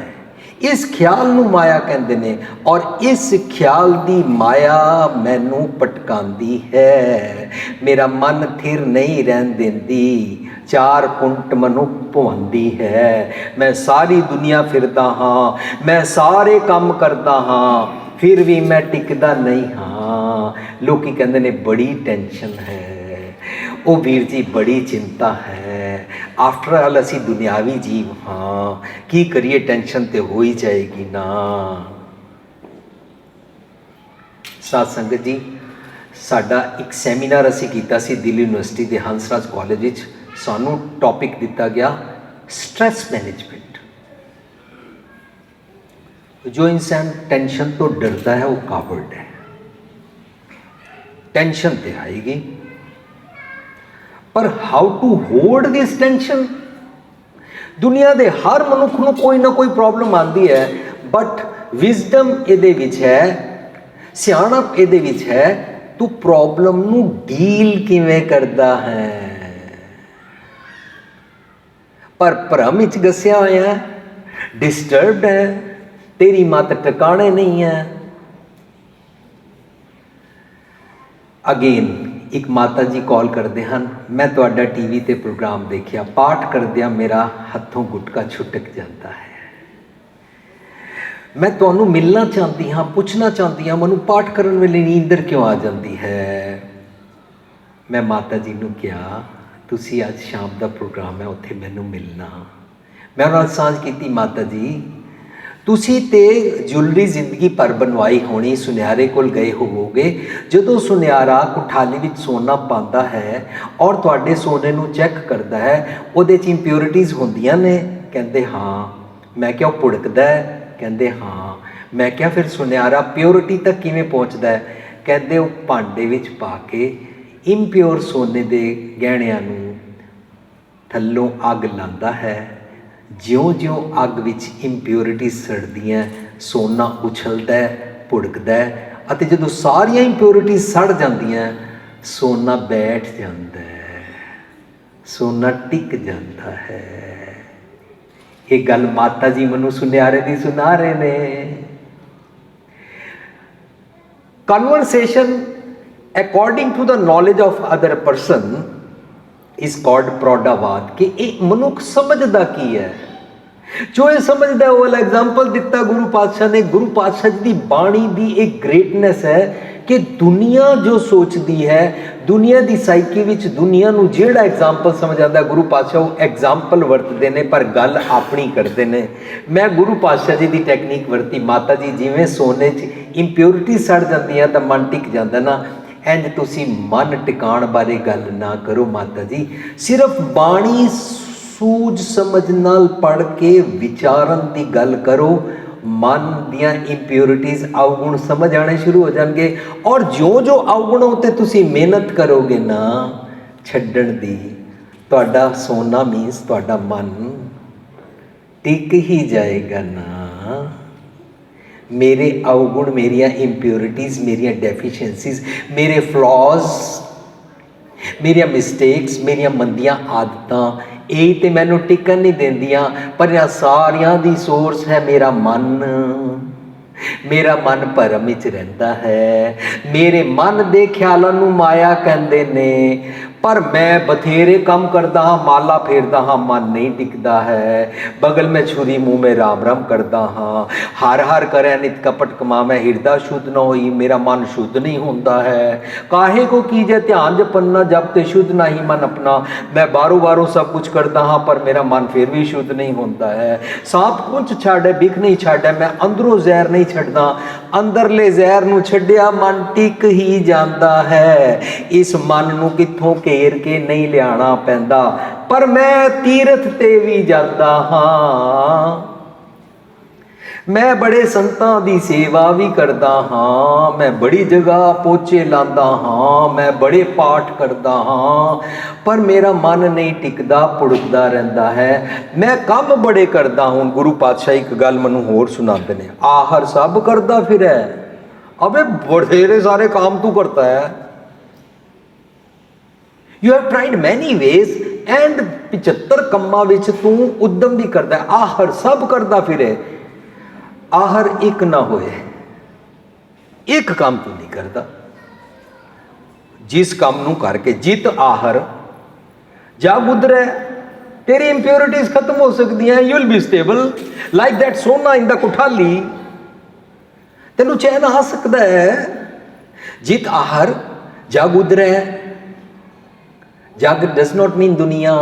Speaker 1: इस ख्याल नू माया कहते ने, और इस ख्याल दी माया मैनू पटकांदी है। मेरा मन थिर नहीं रहन देंदी, चार कुंट मनु भवांदी है। मैं सारी दुनिया फिरदा हाँ, मैं सारे काम करदा हाँ, फिर भी मैं टिकदा नहीं हाँ। लोकी कहते ने बड़ी टेंशन है, ओ वीर जी बड़ी चिंता है। आफ्टर ऑल असी दुनियावी जीव हाँ, की करिए, टेंशन तो हो ही जाएगी ना। साध संगत जी, साडा एक सैमीनार असी कीता सी दिल्ली यूनिवर्सिटी के हंसराज कॉलेज विच। सानू टॉपिक दिता गया स्ट्रेस मैनेजमेंट। जो इंसान टेंशन तो डरता है वो कावर्ड है। टेंशन तो आएगी, पर how to hold this tension. दुनिया के हर मनुख को कोई ना कोई प्रॉब्लम आती है, बट विजडम इहदे विच है, सियाणप इहदे विच है, तू प्रॉब्लम नू डील किवें करदा है। पर भ्रम विच गसिया होया है, डिस्टर्ब्ड है, तेरी मत ठिकाने नहीं है। अगेन एक माता जी कॉल करते हैं, मैं तुहाडा टीवी ते प्रोग्राम देखिया, पाठ करदिया मेरा हथों गुटका छुटक जाता है। मैं तुहानू मिलना चाहती हाँ, पूछना चाहती हाँ, मैनू पाठ करन वेले नींदर क्यों आ जाती है। मैं माता जी नू कहा तुसी अज शाम का प्रोग्राम है, उत्थे मैनू मिलना। मैं उन्हां नाल सांझ कीती, माता जी ਤੁਸੀਂ ਤੇ ਜੁਲਰੀ ਜ਼ਿੰਦਗੀ ਭਰ ਬਣਵਾਈ ਹੋਣੀ, ਸੁਨਿਆਰੇ ਕੋਲ ਗਏ ਹੋਵੋਗੇ। ਜਦੋਂ ਸੁਨਿਆਰਾ ਕੁਠਾਲੀ ਵਿੱਚ ਸੋਨਾ ਪਾਉਂਦਾ ਹੈ ਔਰ ਤੁਹਾਡੇ ਸੋਨੇ ਨੂੰ ਚੈੱਕ ਕਰਦਾ ਹੈ, ਉਹਦੇ 'ਚ ਇੰਪਿਓਰਿਟੀਜ਼ ਹੁੰਦੀਆਂ ਨੇ? ਕਹਿੰਦੇ ਹਾਂ। ਮੈਂ ਕਿਹਾ ਉਹ ਭੁੜਕਦਾ ਹੈ? ਕਹਿੰਦੇ ਹਾਂ। ਮੈਂ ਕਿਹਾ ਫਿਰ ਸੁਨਿਆਰਾ ਪਿਓਰਿਟੀ ਤੱਕ ਕਿਵੇਂ ਪਹੁੰਚਦਾ ਹੈ? ਕਹਿੰਦੇ ਉਹ ਭਾਂਡੇ ਵਿੱਚ ਪਾ ਕੇ ਇੰਪਿਓਰ ਸੋਨੇ ਦੇ ਗਹਿਣਿਆਂ ਨੂੰ ਥੱਲੋਂ ਅੱਗ ਲਾਉਂਦਾ ਹੈ। ਜਿਉਂ-ਜਿਉਂ ਅੱਗ ਵਿੱਚ ਇੰਪਿਓਰਿਟੀ ਸੜਦੀਆਂ, ਸੋਨਾ ਉਛਲਦਾ, ਭੁੜਕਦਾ, ਅਤੇ ਜਦੋਂ ਸਾਰੀਆਂ ਇੰਪਿਓਰਿਟੀ ਸੜ ਜਾਂਦੀਆਂ, ਸੋਨਾ ਬੈਠ ਜਾਂਦਾ ਹੈ, ਸੋਨਾ ਟਿਕ ਜਾਂਦਾ ਹੈ। ਇਹ ਗੱਲ ਮਾਤਾ ਜੀ ਮੈਨੂੰ ਸੁਨਿਆਰੇ ਦੀ ਸੁਣਾ ਰਹੇ ਨੇ। Conversation according to the knowledge of other person is called ਪ੍ਰੌਢਾਵਾਦ, ਕਿ ਇਹ ਮਨੁੱਖ ਸਮਝਦਾ ਕੀ ਹੈ। ਜੋ ਇਹ ਸਮਝਦਾ ਉਹ ਵਾਲਾ ਐਗਜ਼ਾਮਪਲ ਦਿੱਤਾ ਗੁਰੂ ਪਾਤਸ਼ਾਹ ਨੇ। ਗੁਰੂ ਪਾਤਸ਼ਾਹ ਜੀ ਦੀ ਬਾਣੀ ਦੀ ਇੱਕ ਗ੍ਰੇਟਨੈਸ ਹੈ ਕਿ ਦੁਨੀਆ ਜੋ ਸੋਚਦੀ ਹੈ, ਦੁਨੀਆ ਦੀ ਸਾਈਕੀ ਵਿੱਚ ਦੁਨੀਆ ਨੂੰ ਜਿਹੜਾ ਐਗਜ਼ਾਮਪਲ ਸਮਝ ਆਉਂਦਾ, ਗੁਰੂ ਪਾਤਸ਼ਾਹ ਉਹ ਐਗਜ਼ਾਮਪਲ ਵਰਤਦੇ ਨੇ, ਪਰ ਗੱਲ ਆਪਣੀ ਕਰਦੇ ਨੇ। ਮੈਂ ਗੁਰੂ ਪਾਤਸ਼ਾਹ ਜੀ ਦੀ ਟੈਕਨੀਕ ਵਰਤੀ। ਮਾਤਾ ਜੀ ਜਿਵੇਂ ਸੋਨੇ 'ਚ ਇੰਪਿਓਰਿਟੀ ਸੜ ਜਾਂਦੀ ਹੈ ਤਾਂ ਮਨ ਟਿਕ ਜਾਂਦਾ ਨਾ, ਇੰਝ ਤੁਸੀਂ ਮਨ ਟਿਕਾਣ ਬਾਰੇ ਗੱਲ ਨਾ ਕਰੋ ਮਾਤਾ ਜੀ। ਸਿਰਫ ਬਾਣੀ ਸੂਝ ਸਮਝ ਨਾਲ ਪੜ੍ਹ ਕੇ ਵਿਚਾਰਨ ਦੀ ਗੱਲ ਕਰੋ। ਮਨ ਦੀਆਂ ਇੰਪਿਓਰਿਟੀਜ਼, ਅਵਗੁਣ ਸਮਝ ਆਉਣੇ ਸ਼ੁਰੂ ਹੋ ਜਾਣਗੇ। ਔਰ ਜੋ ਅਵਗੁਣਾਂ ਉੱਤੇ ਤੁਸੀਂ ਮਿਹਨਤ ਕਰੋਗੇ ਨਾ ਛੱਡਣ ਦੀ, ਤੁਹਾਡਾ ਸੋਨਾ ਮੀਨਸ ਤੁਹਾਡਾ ਮਨ ਟਿਕ ਹੀ ਜਾਏਗਾ ਨਾ। ਮੇਰੇ ਅਵਗੁਣ, ਮੇਰੀਆਂ ਇੰਪਿਓਰਿਟੀਜ਼, ਮੇਰੀਆਂ ਡੈਫੀਸ਼ੀਐਂਸੀਜ਼, ਮੇਰੇ ਫਲॉज, ਮੇਰੀਆਂ ਮਿਸਟੇਕਸ, ਮੇਰੀਆਂ ਮੰਦੀਆਂ ਆਦਤਾਂ, ਇਹ ਤੇ ਮੈਨੂੰ ਟਿਕਣ ਨਹੀਂ ਦਿੰਦੀਆਂ। ਪਰ ਇਹਨਾਂ ਸਾਰਿਆਂ ਦੀ ਸੋਰਸ ਹੈ ਮੇਰਾ ਮਨ। ਮੇਰਾ ਮਨ ਭਰਮ ਵਿੱਚ ਰਹਿੰਦਾ ਹੈ। ਮੇਰੇ ਮਨ ਦੇ ਖਿਆਲਾਂ ਨੂੰ ਮਾਇਆ ਕਹਿੰਦੇ ਨੇ। ਪਰ ਮੈਂ ਬਥੇਰੇ ਕੰਮ ਕਰਦਾ ਹਾਂ, ਮਾਲਾ ਫੇਰਦਾ ਹਾਂ, ਮਨ ਨਹੀਂ ਟਿਕਦਾ ਹੈ। ਬਗਲ ਮੈਂ ਛੁਰੀ, ਮੂੰਹ ਮੈਂ ਰਾਮ ਰਾਮ ਕਰਦਾ ਹਾਂ। ਹਰ ਹਰ ਕਰਿਆ ਨਿਤ ਕਪਟ ਕਮਾਵੈ, ਹਿਰਦਾ ਸ਼ੁੱਧ ਨਾ ਹੋਈ, ਮੇਰਾ ਮਨ ਸ਼ੁੱਧ ਨਹੀਂ ਹੁੰਦਾ ਹੈ। ਕਾਹੇ ਕੋ ਕੀਜੈ ਧਿਆਨ ਜਪੰਨਾ, ਜਬ ਤੇ ਸ਼ੁੱਧ ਨਹੀਂ ਮਨ ਆਪਣਾ। ਮੈਂ ਬਾਰੋਂ ਸਭ ਕੁਝ ਕਰਦਾ ਹਾਂ ਪਰ ਮੇਰਾ ਮਨ ਫਿਰ ਵੀ ਸ਼ੁੱਧ ਨਹੀਂ ਹੁੰਦਾ ਹੈ। ਸਾਪ ਕੁੰਚ ਛਾੜੈ, ਬਿਖ ਨਹੀਂ ਛਾੜੈ, ਮੈਂ ਅੰਦਰੋਂ ਜ਼ਹਿਰ ਨਹੀਂ ਛੱਡਦਾ। ਅੰਦਰਲੇ ਜ਼ਹਿਰ ਨੂੰ ਛੱਡਿਆ ਮਨ ਟਿਕ ਹੀ ਜਾਂਦਾ ਹੈ। ਇਸ ਮਨ ਨੂੰ ਕਿੱਥੋਂ ਘੇਰ ਕੇ ਨਹੀਂ ਲਿਆਣਾ ਪੈਂਦਾ। ਪਰ ਮੈਂ ਤੀਰਥ ਤੇ ਵੀ ਜਾਂਦਾ ਹਾਂ, ਮੈਂ ਬੜੇ ਸੰਤਾਂ ਦੀ ਸੇਵਾ ਵੀ ਕਰਦਾ ਹਾਂ, ਮੈਂ ਬੜੀ ਜਗ੍ਹਾ ਪੋਚੇ ਲਾਉਂਦਾ ਹਾਂ, ਮੈਂ ਬੜੇ ਪਾਠ ਕਰਦਾ ਹਾਂ, ਪਰ ਮੇਰਾ ਮਨ ਨਹੀਂ ਟਿਕਦਾ, ਭੁੜਕਦਾ ਰਹਿੰਦਾ ਹੈ। ਮੈਂ ਕੰਮ ਬੜੇ ਕਰਦਾ। ਹੁਣ ਗੁਰੂ ਪਾਤਸ਼ਾਹ ਇੱਕ ਗੱਲ ਮੈਨੂੰ ਹੋਰ ਸੁਣਾਉਂਦੇ ਨੇ, ਆਹਰ ਸਭ ਕਰਦਾ ਫਿਰੈ। ਅਬੇ ਬਥੇਰੇ ਸਾਰੇ ਕੰਮ ਤੂੰ ਕਰਤਾ ਹੈ। ਯੂ ਹੈਵ ਟਰਾਈਡ ਮੈਨੀ ਵੇਜ਼ ਐਂਡ 75 ਕੰਮਾਂ ਵਿੱਚ ਤੂੰ ਉਦਮ ਵੀ ਕਰਦਾ। ਆਹਰ ਸਭ ਕਰਦਾ ਫਿਰੇ, ਆਹਰ ਇੱਕ ਨਾ ਹੋਏ। ਇੱਕ ਕੰਮ ਤੂੰ ਨਹੀਂ ਕਰਦਾ। ਜਿਸ ਕੰਮ ਨੂੰ ਕਰਕੇ ਜਿਤ ਆਹਰ ਜਾਗ ਉਧਰੈ, ਤੇਰੀ ਇੰਪਿਓਰਿਟੀਜ਼ ਖਤਮ ਹੋ ਸਕਦੀਆਂ। You will be stable like that ਸੋਨਾ ਇਨ ਦਾ ਕੁਠਾਲੀ। ਤੈਨੂੰ ਚੈਨ ਆ ਸਕਦਾ ਹੈ। ਜਿਤ ਆਹਰ ਜਾਗ ਉਧਰੈ। ਜਗ ਡਸ ਨੋਟ ਮੀਨ ਦੁਨੀਆ।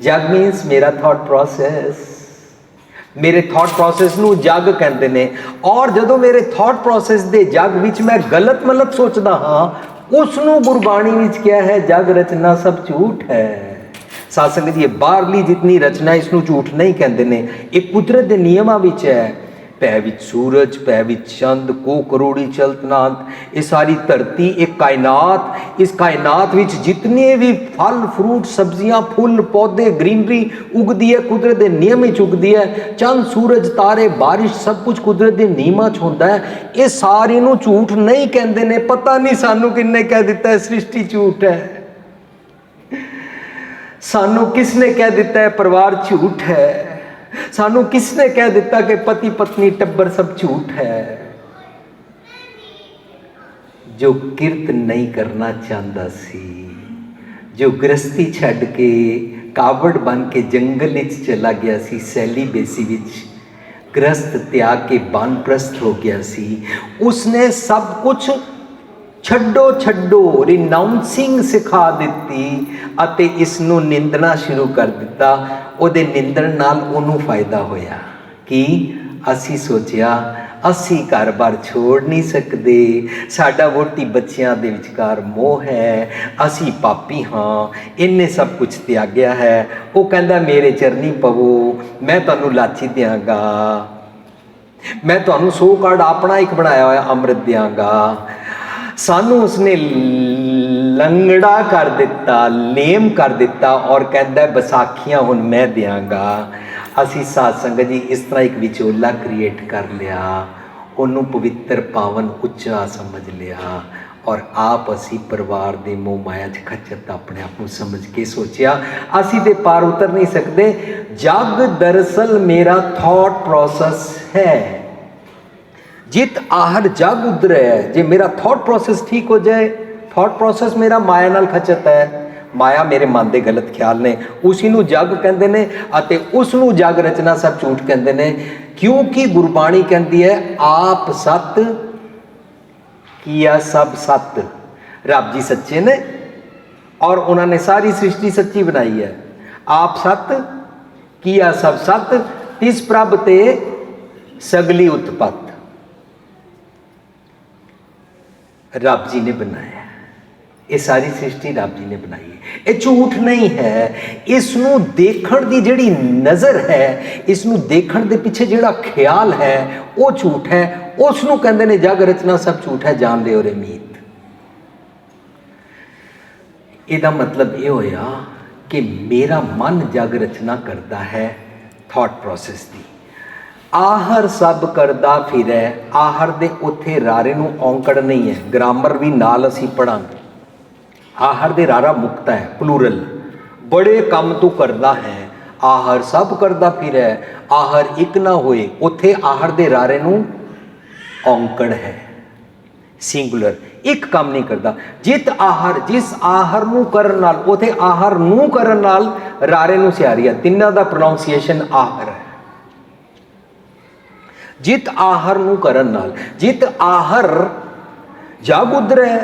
Speaker 1: ਜਗ ਮੀਨਸ ਮੇਰਾ ਥਾਟ ਪ੍ਰੋਸੈਸ। ਮੇਰੇ ਥਾਟ ਪ੍ਰੋਸੈਸ ਨੂੰ ਜਗ ਕਹਿੰਦੇ ਨੇ। ਔਰ ਜਦੋਂ ਮੇਰੇ ਥਾਟ ਪ੍ਰੋਸੈਸ ਦੇ ਜਗ ਵਿੱਚ ਮੈਂ ਗਲਤ ਮਲਤ ਸੋਚਦਾ ਹਾਂ, ਉਸ ਨੂੰ ਗੁਰਬਾਣੀ ਵਿੱਚ ਕਿਹਾ ਹੈ ਜਗ ਰਚਨਾ ਸਭ ਝੂਠ ਹੈ। ਸਾਧ ਸੰਗਤ ਜੀ, ਬਾਹਰਲੀ ਜਿਤਨੀ ਰਚਨਾ ਇਸ ਨੂੰ ਝੂਠ ਨਹੀਂ ਕਹਿੰਦੇ ਨੇ। ਇਹ ਕੁਦਰਤ ਦੇ ਨਿਯਮਾਂ ਵਿੱਚ ਹੈ। ਪੈ ਵਿੱਚ ਸੂਰਜ, ਪੈ ਵਿੱਚ ਚੰਦ, ਕੋ ਕਰੋੜੀ ਚਲਤਨਾਤ, ਇਹ ਸਾਰੀ ਧਰਤੀ, ਇੱਕ ਕਾਇਨਾਤ। ਇਸ ਕਾਇਨਾਤ ਵਿੱਚ ਜਿਤਨੇ ਵੀ ਫਲ ਫਰੂਟ, ਸਬਜ਼ੀਆਂ, ਫੁੱਲ ਪੌਦੇ, ਗ੍ਰੀਨਰੀ ਉਗਦੀ ਹੈ, ਕੁਦਰਤ ਦੇ ਨਿਯਮ ਵਿੱਚ ਉਗਦੀ ਹੈ। ਚੰਦ, ਸੂਰਜ, ਤਾਰੇ, ਬਾਰਿਸ਼, ਸਭ ਕੁਝ ਕੁਦਰਤ ਦੇ ਨਿਯਮਾਂ 'ਚ ਹੁੰਦਾ ਹੈ। ਇਹ ਸਾਰੀ ਨੂੰ ਝੂਠ ਨਹੀਂ ਕਹਿੰਦੇ ਨੇ। ਪਤਾ ਨਹੀਂ ਸਾਨੂੰ ਕਿੰਨੇ ਕਹਿ ਦਿੱਤਾ ਹੈ ਸ੍ਰਿਸ਼ਟੀ ਝੂਠ ਹੈ। ਸਾਨੂੰ ਕਿਸ ਨੇ ਕਹਿ ਦਿੱਤਾ ਹੈ ਪਰਿਵਾਰ ਝੂਠ ਹੈ। ਸਾਨੂੰ ਕਿਸ ਨੇ ਕਹਿ ਦਿੱਤਾ ਕਿ ਪਤੀ ਪਤਨੀ ਟੱਬਰ ਸਭ ਝੂਠ ਹੈ। ਜੋ ਕਿਰਤ ਨਹੀਂ ਕਰਨਾ ਚਾਹੁੰਦਾ ਸੀ, ਜੋ ਗ੍ਰਸਤੀ ਛੱਡ ਕੇ ਕਾਵੜ ਬਣ ਕੇ ਜੰਗਲ ਵਿੱਚ ਚਲਾ ਗਿਆ ਸੀ, ਸੈਲੀਬੇਸੀ ਵਿੱਚ ਗ੍ਰਸਤ ਤਿਆਗ ਕੇ ਬਾਨਪ੍ਰਸਤ ਹੋ ਗਿਆ ਸੀ, ਉਸਨੇ ਸਭ ਕੁਝ ਛੱਡੋ ਰਿਨਾਊਂਸਿੰਗ ਸਿਖਾ ਦਿੱਤੀ ਅਤੇ ਇਸ ਨੂੰ ਨਿੰਦਣਾ ਸ਼ੁਰੂ ਕਰ ਦਿੱਤਾ। ਉਹਦੇ ਨਿੰਦਣ ਨਾਲ ਉਹਨੂੰ ਫਾਇਦਾ ਹੋਇਆ ਕਿ ਅਸੀਂ ਸੋਚਿਆ ਅਸੀਂ ਘਰ-ਬਾਰ ਛੋੜ ਨਹੀਂ ਸਕਦੇ, ਸਾਡਾ ਵਹੁਟੀ ਬੱਚਿਆਂ ਦੇ ਵਿਚਕਾਰ ਮੋਹ ਹੈ, ਅਸੀਂ ਪਾਪੀ ਹਾਂ, ਇਹਨੇ ਸਭ ਕੁਝ ਤਿਆਗਿਆ ਹੈ। ਉਹ ਕਹਿੰਦਾ ਮੇਰੇ ਚਰਨੀ ਪਵੋ, ਮੈਂ ਤੁਹਾਨੂੰ ਲਾਚੀ ਦਿਆਂਗਾ, ਮੈਂ ਤੁਹਾਨੂੰ 100 ਕਾਰਡ ਆਪਣਾ ਇੱਕ ਬਣਾਇਆ ਹੋਇਆ ਅੰਮ੍ਰਿਤ ਦਿਆਂਗਾ। ਸਾਨੂੰ ਉਸਨੇ ਲੰਗੜਾ ਕਰ ਦਿੱਤਾ, ਲੇਮ ਕਰ ਦਿੱਤਾ ਔਰ ਕਹਿੰਦਾ ਵਿਸਾਖੀਆਂ ਹੁਣ ਮੈਂ ਦਿਆਂਗਾ। ਅਸੀਂ ਸਾਧ ਸੰਗਤ ਜੀ ਇਸ ਤਰ੍ਹਾਂ ਇੱਕ ਵਿਚੋਲਾ ਕ੍ਰੀਏਟ ਕਰ ਲਿਆ, ਉਹਨੂੰ ਪਵਿੱਤਰ ਪਾਵਨ ਉੱਚਾ ਸਮਝ ਲਿਆ ਔਰ ਆਪ ਅਸੀਂ ਪਰਿਵਾਰ ਦੇ ਮੋਹ ਮਾਇਆ 'ਚ ਖੱਚਤ ਆਪਣੇ ਆਪ ਨੂੰ ਸਮਝ ਕੇ ਸੋਚਿਆ ਅਸੀਂ ਤੇ ਪਾਰ ਉਤਰ ਨਹੀਂ ਸਕਦੇ। ਜਗ ਦਰਅਸਲ ਮੇਰਾ ਥॉट ਪ੍ਰੋਸੈਸ ਹੈ। जित आहर जग उधरे है, जे मेरा थॉट प्रोसेस ठीक हो जाए, थॉट प्रोसेस मेरा माया नाल खचत है, माया मेरे मन के गलत ख्याल ने, उसी नूं जग कहते हैं अते उस नूं जग रचना सब झूठ कहते हैं। क्योंकि गुरबाणी कहती है आप सत किया सब सत, रब जी सच्चे ने और उन्होंने सारी सृष्टि सच्ची बनाई है। आप सत किया सब सत, तिस प्रभ ते सगली उत्पत्त, रब जी ने बनाया, ये सारी सृष्टि रब जी ने बनाई है, ये झूठ नहीं है। इसनूं देखण दी जिहड़ी नज़र है, इसनूं देखण दे पिछे जिहड़ा ख्याल है वो झूठ है, उसनूं कहंदे ने जग रचना सब झूठ है, जान लिओ रे मीत। इहदा मतलब ये होया कि मेरा मन जग रचना करता है थॉट प्रोसेस दी। आहर सब करदा फिरै, आहर दे उत्थे रारे नूं औंकड़ नहीं है, ग्रामर भी नाल असीं पढ़ांगे। आहर दे रारा मुक्ता है, प्लूरल, बड़े काम तू करदा है, आहर सब करदा फिरै, आहर एक ना होए, उत्थे आहर दे रारे नूं औंकड़ है, सिंगुलर, एक काम नहीं करता। जित आहर, जिस आहर नूं करन नाल, उत्थे आहर नूं करन नाल रारे नूं सियारी है, तिन्हां दा प्रोनाउंसिएशन आहर है। जित आहर नूं करन नाल, जित आहर जग उधरै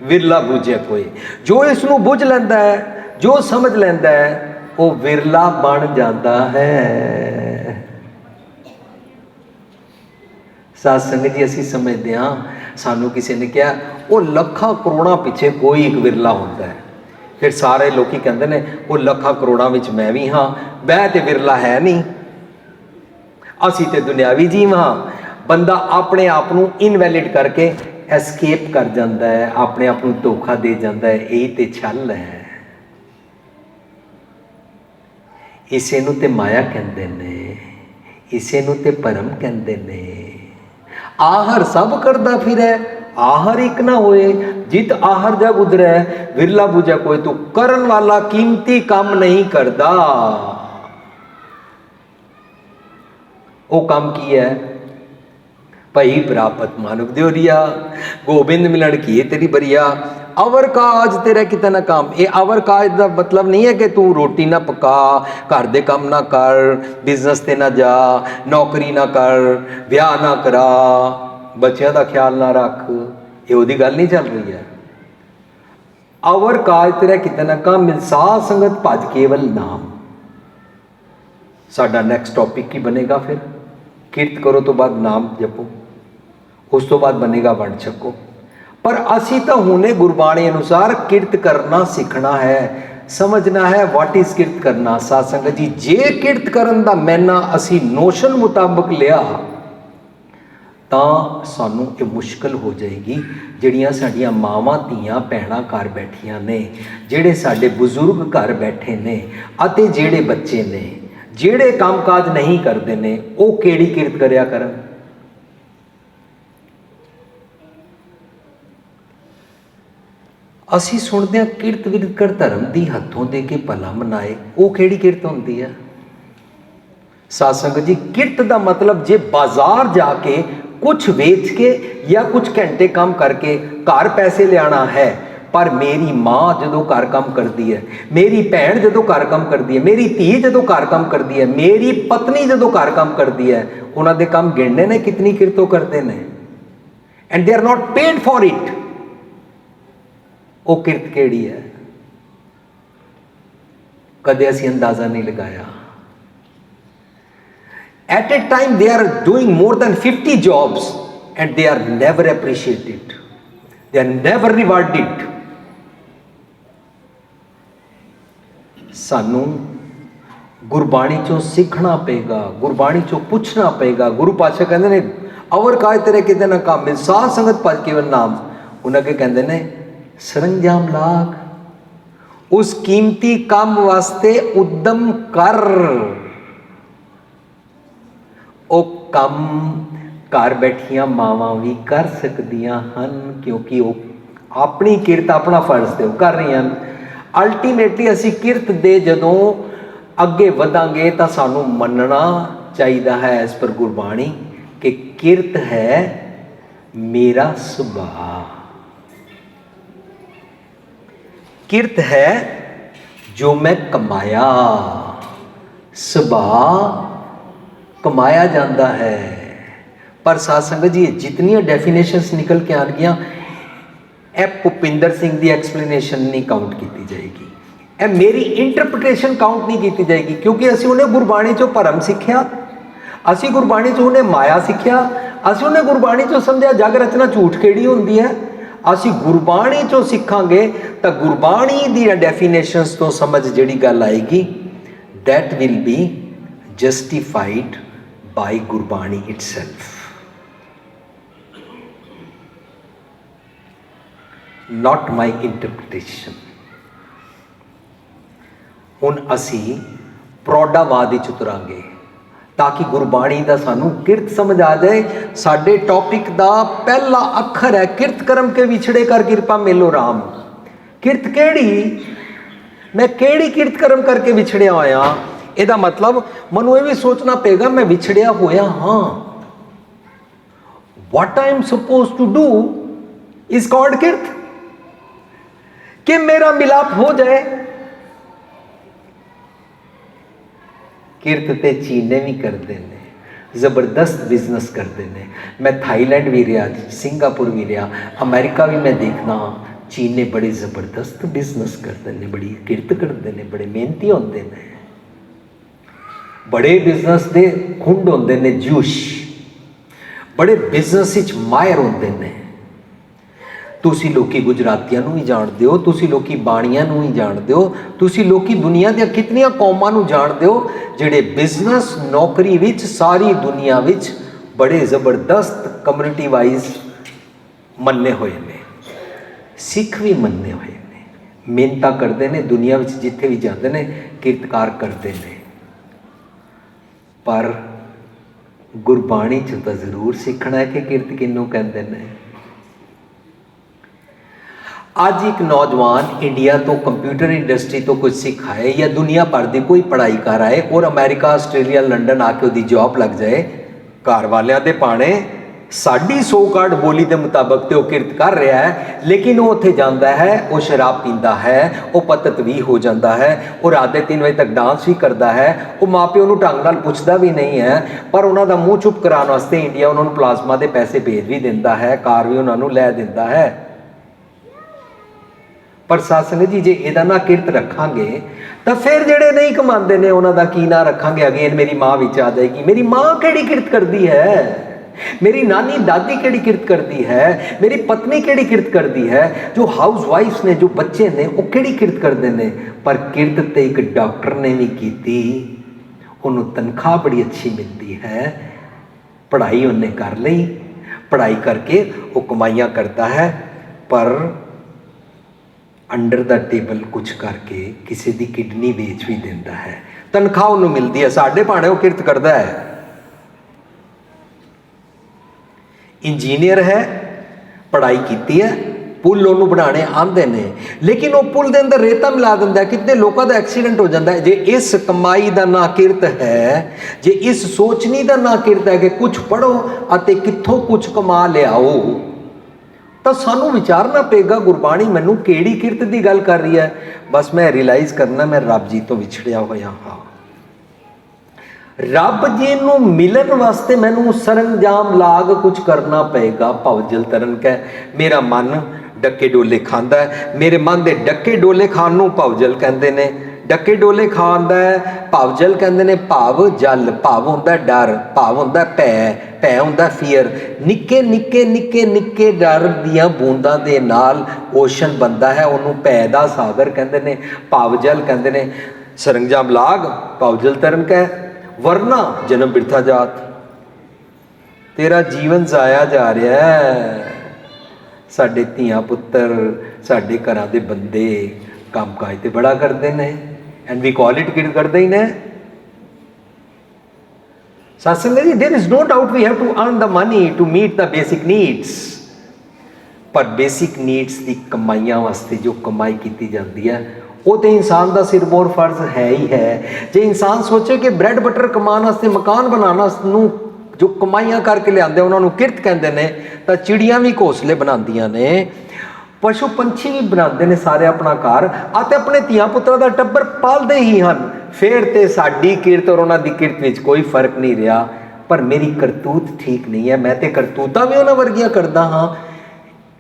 Speaker 1: विरला बूझे कोई, जो इसनूं बुझ लैंदा है, जो समझ लैंदा है, वो विरला बन जाता है। साध संगत जी असीं समझदे हां, सानूं किसी ने कहा वो लखां करोड़ां पिछे कोई एक विरला होंदा है, फिर सारे लोग कहंदे ने वो लखां करोड़ां विच मैं भी हाँ, मैं ते विरला है नहीं, असी तो दुनियावी जीव हाँ। बंदा अपने आप को इनवैलिड करके एस्केप कर जाता है, अपने आप को धोखा दे जाता है, यही तो छल है। इसे नूं ते माया कहते ने, इसे नूं ते भरम कहते ने। आहर सब करदा फिरै, आहर एक ना होए, जित आहर जग उधरै विरला बूझे कोई, तू करन वाला कीमती काम नहीं करदा। वो काम की है भई प्रापत मानव द्योरिया, गोबिंद मिलन की तेरी बरिया, अवर काज तेरा कितना ना काम। ये अवर काज का मतलब नहीं है कि तू रोटी ना पका, घर दे काम ना कर, बिजनेस ते ना जा, नौकरी ना कर, ब्याह ना करा, बच्चों का ख्याल ना रख, ये ओदी गल नहीं चल रही है। अवर काज तेरा कितना काम, साध संगत भज केवल नाम। साडा नैक्सट टॉपिक की बनेगा फिर, किरत करो तो बाद नाम जपो, उस तो बाद बनेगा वंड छको। पर असी तो हुणे गुरबाणी अनुसार किरत करना सीखना है, समझना है वाट इज किरत करना। साध संगत जी जे किरत करन दा मैना असी नोशन मुताबक लिया ਤਾਂ ਸਾਨੂੰ ਇਹ ਮੁਸ਼ਕਲ ਹੋ ਜਾਏਗੀ। ਜਿਹੜੀਆਂ ਸਾਡੀਆਂ ਮਾਵਾਂ ਧੀਆਂ ਭੈਣਾਂ ਘਰ ਬੈਠੀਆਂ ਨੇ, ਜਿਹੜੇ ਸਾਡੇ ਬਜ਼ੁਰਗ ਘਰ ਬੈਠੇ ਨੇ ਅਤੇ ਜਿਹੜੇ ਬੱਚੇ ਨੇ ਜਿਹੜੇ ਕੰਮਕਾਜ ਨਹੀਂ ਕਰਦੇ ਨੇ, ਉਹ ਕਿਹੜੀ ਕਿਰਤ ਕਰਿਆ ਕਰਨ। ਅਸੀਂ ਸੁਣਦੇ ਹਾਂ ਕਿਰਤ ਵਿਦਕਰ ਧਰਮ ਦੀ ਹੱਥੋਂ ਦੇ ਕੇ ਭਲਾ ਮਨਾਏ, ਉਹ ਕਿਹੜੀ ਕਿਰਤ ਹੁੰਦੀ ਹੈ। ਸਾਧ ਸੰਗਤ ਜੀ ਕਿਰਤ ਦਾ ਮਤਲਬ ਜੇ ਬਾਜ਼ਾਰ ਜਾ ਕੇ कुछ बेच के या कुछ घंटे काम करके घर पैसे लियाना है, पर मेरी माँ जो घर काम करती है, मेरी भैन जो घर काम करती है, मेरी धी जो घर काम करती है, मेरी पत्नी जो घर काम करती है, उन्होंने काम गिनने ने कितनी किरतों करते हैं and they are not paid for it. वो किरत केड़ी है, कदे असीं अंदाजा नहीं लगाया। At a time they are doing more than 50 jobs and they are never appreciated. They are never rewarded. सानू गुरबाणी चों सीखना पेगा, गुरबाणी चों पुछना पेगा। गुरु पातशाह कहते ने अवर काय तेरे किते ना काम मिल, साध संगत भज केवल नाम। उन्हें अगे कहते ने सरंजाम लाग, उस कीमती काम वास्ते उद्यम कर। ओ काम घर बैठिया मावां भी कर सकदियां हन, क्योंकि वो अपनी किरत अपना फर्ज ते कर रही हैं। अल्टीमेटली असी किरत दे जदों अगे वधांगे तो सानू मनना चाहिए है एज पर गुरबाणी कि किरत है मेरा सुभाव, किरत है जो मैं कमाया। सुभाव कमाया जाता है। पर साध संगत जी जितनी डेफिनेशंस निकल के आ गई, ए भुपिंदर सिंह की एक्सप्लेनेशन नहीं काउंट की जाएगी, ए मेरी इंटरप्रिटेशन काउंट नहीं की जाएगी, क्योंकि असी उन्हें गुरबाणी चो भरम सीखिया, असी गुरबाणी चो उन्हें माया सीखिया, असी उन्हें गुरबाणी चो समझा जग रचना झूठ केड़ी होंदी है। असी गुरबाणी चो सीखांगे तो गुरबाणी दी डेफिनेशंस तो समझ जिहड़ी गल आएगी, that will be justified by Gurbani itself, not my interpretation. हुण असी प्रौढ़ावाद विच उतरांगे ताकि गुरबाणी का सानू किरत समझ आ जाए। साडे टॉपिक का पहला अखर है किरत कर्म के विछड़े कर कृपा मेलो राम। किरत केड़ी, मैं केड़ी किरत कर्म करके विछड़िया होया, ਇਹਦਾ मतलब मनु ये भी सोचना पेगा मैं विछड़िया होया हाँ। What I am supposed to do is called किरत, कि मेरा मिलाप हो जाए। किरत ते चीने भी करते हैं, जबरदस्त बिजनेस करते हैं। मैं थाईलैंड भी रहा, सिंगापुर भी रहा, अमेरिका भी मैं देखना, चीने बड़े जबरदस्त बिजनेस करते हैं, बड़ी किरत करते हैं, बड़े मेहनती होते हैं, बड़े बिजनेस के खुंड होंदे ने, जूश बड़े बिजनेस विच माहिर होंदे ने। तुसी लोकी गुजरातियां नूं भी जाणदे हो, तुसी लोकी बाणियां नूं भी जाणदे हो, तुसी लोकी दुनिया दी कितनियां कौमां नूं जाणदे हो जिहड़े बिजनेस नौकरी विच सारी दुनिया विच बड़े जबरदस्त कम्युनिटी वाइज मन्ने हुए ने, सिख भी मन्ने हुए ने, मेहनत करते हैं, दुनिया विच जिथे भी जाते हैं किरतकार करते हैं। पर गुरबाणी च तो जरूर सीखना है कि किरत किनू कहते हैं। अज एक नौजवान इंडिया तो कंप्यूटर इंडस्ट्री तो कुछ सीखा है या दुनिया भर की कोई पढ़ाई कर आए और अमेरिका आस्ट्रेलिया लंडन आके उसकी जॉब लग जाए, घर वालियां दे पाने साड़ी 100 कार्ड बोली के मुताबिक तो किरत कर रहा है, लेकिन वो उत्थे जाता है, वो शराब पींदा है, वो पतत भी हो जाता है, वो रात के 3 बजे तक डांस भी करता है, वो माँ प्यो को ढंग नाल पुछदा भी नहीं है, पर उन्हों मुँह चुप कराने वास्ते इंडिया उन्होंने प्लाजमा के पैसे भेज भी दिंदा है, कार भी उन्होंने लै दिंदा है। पर साध संगत जी जे इहदा ना किरत रखांगे तो फिर जिहड़े नहीं कमाते ने उन्हों का की ना रखांगे। अगेन मेरी माँ विच आ जाएगी, मेरी माँ केड़ी किरत करती है, मेरी नानी दादी केड़ी किरत करती है, मेरी पत्नी केड़ी किरत करती है, जो हाउस वाइफ्स ने, जो बच्चे ने, वो केड़ी किरत करते हैं। पर किरत तो एक डॉक्टर ने भी की, उन्होंने तनख्वाह बड़ी अच्छी मिलती है, पढ़ाई उन्हें कर ली, पढ़ाई करके वो कमाइयाँ करता है, पर अंडर द टेबल कुछ करके किसी की किडनी बेच भी देता है, तनख्वाह उन्होंने मिलती है। साढ़े भाणे वो किरत करता है, इंजीनियर है, पढ़ाई की है, पुल उन्होंने बनाने आते ने, लेकिन वो पुल के अंदर रेता मिला दिंदा है, कितने लोगों का एक्सीडेंट हो जाता है। जे इस कमाई का ना किरत है, जे इस सोचनी का ना किरत है कि कुछ पढ़ो अते कित्थों कुछ कमा लियाओ, तो सानू विचारना पेगा गुरबाणी मैनू केड़ी किरत की गल कर रही है। बस मैं रियलाइज करना मैं रब जी तो विछड़िया होया हाँ, रब जी नू मिलन वास्ते मैनू सरंजाम लाग कुछ करना पेगा। भवजल तरन कह मेरा मन डके डोले खांदा है, मेरे मन के डके डोले खान नू भवजल कहते ने, ਡੱਕੇ ਡੋਲੇ ਖਾਂਦਾ ਹੈ। ਭਾਵ ਜਲ ਕਹਿੰਦੇ ਨੇ, ਭਾਵ ਜਲ, ਭਾਵ ਹੁੰਦਾ ਡਰ, ਭਾਵ ਹੁੰਦਾ ਭੈ, ਭੈ ਹੁੰਦਾ ਫੀਅਰ। ਨਿੱਕੇ ਨਿੱਕੇ ਨਿੱਕੇ ਨਿੱਕੇ ਡਰ ਦੀਆਂ ਬੂੰਦਾਂ ਦੇ ਨਾਲ ਓਸ਼ਨ ਬਣਦਾ ਹੈ, ਉਹਨੂੰ ਭੈ ਦਾ ਸਾਗਰ ਕਹਿੰਦੇ ਨੇ, ਭਾਵ ਜਲ ਕਹਿੰਦੇ ਨੇ। ਸਰੰਜਾਮ ਲਾਗ ਭਾਵ ਜਲ ਤਰਨ ਕਹਿ, ਵਰਨਾ ਜਨਮ ਬਿਰਥਾ ਜਾਤ। ਤੇਰਾ ਜੀਵਨ ਜ਼ਾਇਆ ਜਾ ਰਿਹਾ ਹੈ। ਸਾਡੇ ਧੀਆਂ ਪੁੱਤਰ, ਸਾਡੇ ਘਰਾਂ ਦੇ ਬੰਦੇ ਕੰਮ ਕਾਜ ਤੇ ਬੜਾ ਕਰਦੇ ਨੇ, ਐਂਡ ਵੀ ਕਾਲ ਇਟ ਕਿਰਤ ਕਰਦੇ ਹੀ ਨੇ। Satsang ji, there is no doubt we have to earn the money to meet the basic needs, पर बेसिक नीड्स ਦੀ ਕਮਾਈਆਂ ਵਾਸਤੇ ਜੋ ਕਮਾਈ ਕੀਤੀ ਜਾਂਦੀ ਹੈ ਉਹ ਤੇ ਇਨਸਾਨ ਦਾ ਸਿਰਮੌਰ ਫਰਜ਼ ਹੈ ਹੀ ਹੈ। ਜੇ ਇਨਸਾਨ ਸੋਚੇ ਕਿ ਬ੍ਰੈਡ ਬਟਰ ਕਮਾਉਣ ਵਾਸਤੇ, ਮਕਾਨ ਬਣਾਉਣ ਨੂੰ ਜੋ ਕਮਾਈਆਂ ਕਰਕੇ ਲਿਆਉਂਦੇ ਉਹਨਾਂ ਨੂੰ ਕਿਰਤ ਕਹਿੰਦੇ ਨੇ, ਤਾਂ ਚਿੜੀਆਂ ਵੀ ਘੋਂਸਲੇ ਬਣਾਉਂਦੀਆਂ ਨੇ, ਪਸ਼ੂ ਪੰਛੀ ਵੀ ਬਣਾਉਂਦੇ ਨੇ ਸਾਰੇ ਆਪਣਾ ਘਰ, ਅਤੇ ਆਪਣੇ ਧੀਆਂ ਪੁੱਤਰਾਂ ਦਾ ਟੱਬਰ ਪਾਲਦੇ ਹੀ ਹਨ। ਫਿਰ ਤੇ ਸਾਡੀ ਕਿਰਤ ਔਰ ਉਹਨਾਂ ਦੀ ਕਿਰਤ ਵਿੱਚ ਕੋਈ ਫਰਕ ਨਹੀਂ ਰਿਹਾ। ਪਰ ਮੇਰੀ ਕਰਤੂਤ ਠੀਕ ਨਹੀਂ ਹੈ, ਮੈਂ ਤੇ ਕਰਤੂਤਾਂ ਵੀ ਉਹਨਾਂ ਵਰਗੀਆਂ ਕਰਦਾ ਹਾਂ।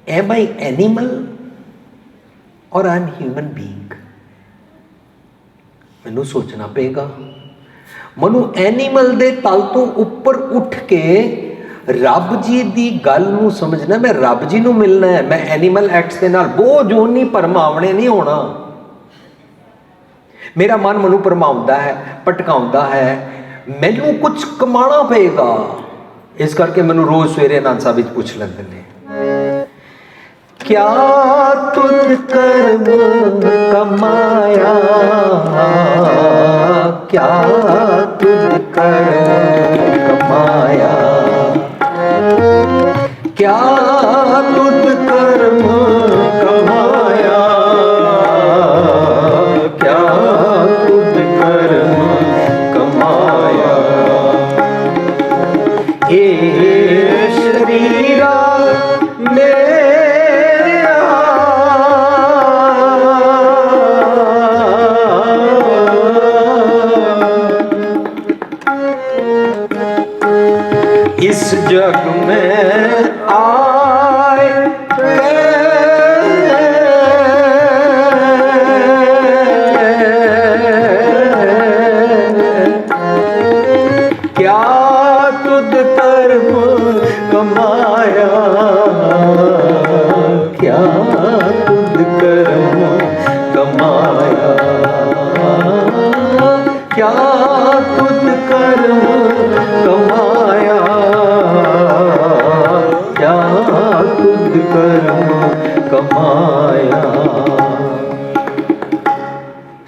Speaker 1: ਐਮ ਆਈ ਐਨੀਮਲ ਔਰ ਆਈ ਐਮ ਹਿਊਮਨ ਬੀਇੰਗ? ਮੈਨੂੰ ਸੋਚਣਾ ਪਏਗਾ। ਮੈਨੂੰ ਐਨੀਮਲ ਦੇ ਤਲ ਤੋਂ ਉੱਪਰ ਉੱਠ ਕੇ ਰੱਬ ਜੀ ਦੀ ਗੱਲ ਨੂੰ ਸਮਝਣਾ। ਮੈਂ ਰੱਬ ਜੀ ਨੂੰ ਮਿਲਣਾ ਹੈ। ਮੈਂ ਐਨੀਮਲ ਐਕਟਸ ਦੇ ਨਾਲ ਬੋਝ ਨਹੀਂ ਭਰਮਾਵਣੇ ਨਹੀਂ ਹੋਣਾ। ਮੇਰਾ ਮਨ ਮੈਨੂੰ ਭਰਮਾਉਂਦਾ ਹੈ, ਭਟਕਾਉਂਦਾ ਹੈ। ਮੈਨੂੰ ਕੁਝ ਕਮਾਉਣਾ ਪਏਗਾ। ਇਸ ਕਰਕੇ ਮੈਨੂੰ ਰੋਜ਼ ਸਵੇਰੇ ਆਨੰਦ ਸਾਹਿਬ ਵਿੱਚ ਪੁੱਛ ਲੈਂਦੇ ਨੇ, क्या तुझ कर्म कमाया, क्या तुझ कर्म कमाया, क्या तुझ कर्म कमाया, क्या तुझ कर्म कमाया। ए शरीरा इस जग में आए क्या तुझ कर्म कमाया, क्या तुझ कर्म कमाया, क्या तुझ कर्म कमाया, क्या तुझ कर्म कमाया।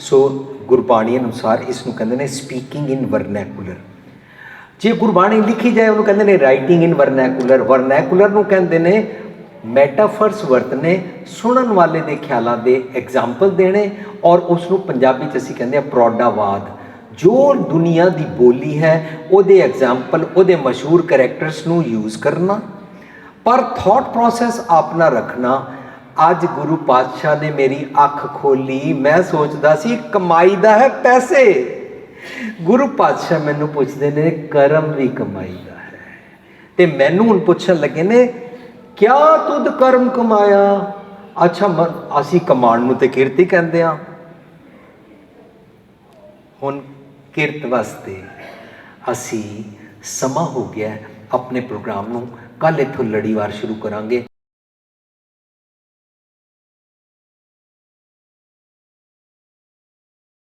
Speaker 1: सो गुरबाणी अनुसार इसनूं कहंदे ने स्पीकिंग इन वरनैकुलर। जे गुरबाणी लिखी जाए उन्होंने कहते हैं राइटिंग इन वरनैकुलर। वरनैकुलर ਨੂੰ ਕਹਿੰਦੇ ਨੇ ਮੈਟਾਫਰਸ ਵਰਤਨੇ, ਸੁਣਨ ਵਾਲੇ ਦੇ ਖਿਆਲਾਂ ਦੇ ਐਗਜ਼ਾਮਪਲ ਦੇਣੇ, ਔਰ ਉਸ ਨੂੰ ਪੰਜਾਬੀ 'ਚ ਅਸੀਂ ਕਹਿੰਦੇ ਆ ਪ੍ਰੌਡਾਵਾਦ। ਜੋ ਦੁਨੀਆ ਦੀ ਬੋਲੀ ਹੈ ਉਹਦੇ ਐਗਜ਼ਾਮਪਲ, ਉਹਦੇ ਮਸ਼ਹੂਰ ਕਰੈਕਟਰਸ ਨੂੰ ਯੂਜ਼ ਕਰਨਾ, ਪਰ ਥਾਟ ਪ੍ਰੋਸੈਸ ਆਪਣਾ ਰੱਖਣਾ। ਅੱਜ ਗੁਰੂ ਪਾਤਸ਼ਾਹ ਨੇ ਮੇਰੀ ਅੱਖ ਖੋਲੀ। ਮੈਂ ਸੋਚਦਾ ਸੀ ਕਮਾਈ ਦਾ ਹੈ ਪੈਸੇ, ਗੁਰੂ ਪਾਤਸ਼ਾਹ ਮੈਨੂੰ ਪੁੱਛਦੇ ਨੇ ਕਰਮ ਵੀ ਕਮਾਈ ਦਾ ਹੈ। ਤੇ ਮੈਨੂੰ ਹੁਣ ਪੁੱਛਣ ਲੱਗੇ ਨੇ ਕਿਆ ਤੁਧ ਕਰਮ ਕਮਾਇਆ। ਅੱਛਾ, ਅਸੀਂ ਕਮਾਉਣ ਨੂੰ ਤੇ ਕਿਰਤ ਹੀ ਕਹਿੰਦੇ ਹਾਂ। ਹੁਣ ਕਿਰਤ ਵਾਸਤੇ ਅਸੀਂ ਸਮਾਂ ਹੋ ਗਿਆ ਆਪਣੇ ਪ੍ਰੋਗਰਾਮ ਨੂੰ ਕੱਲ੍ਹ ਇੱਥੋਂ ਲੜੀਵਾਰ ਸ਼ੁਰੂ ਕਰਾਂਗੇ।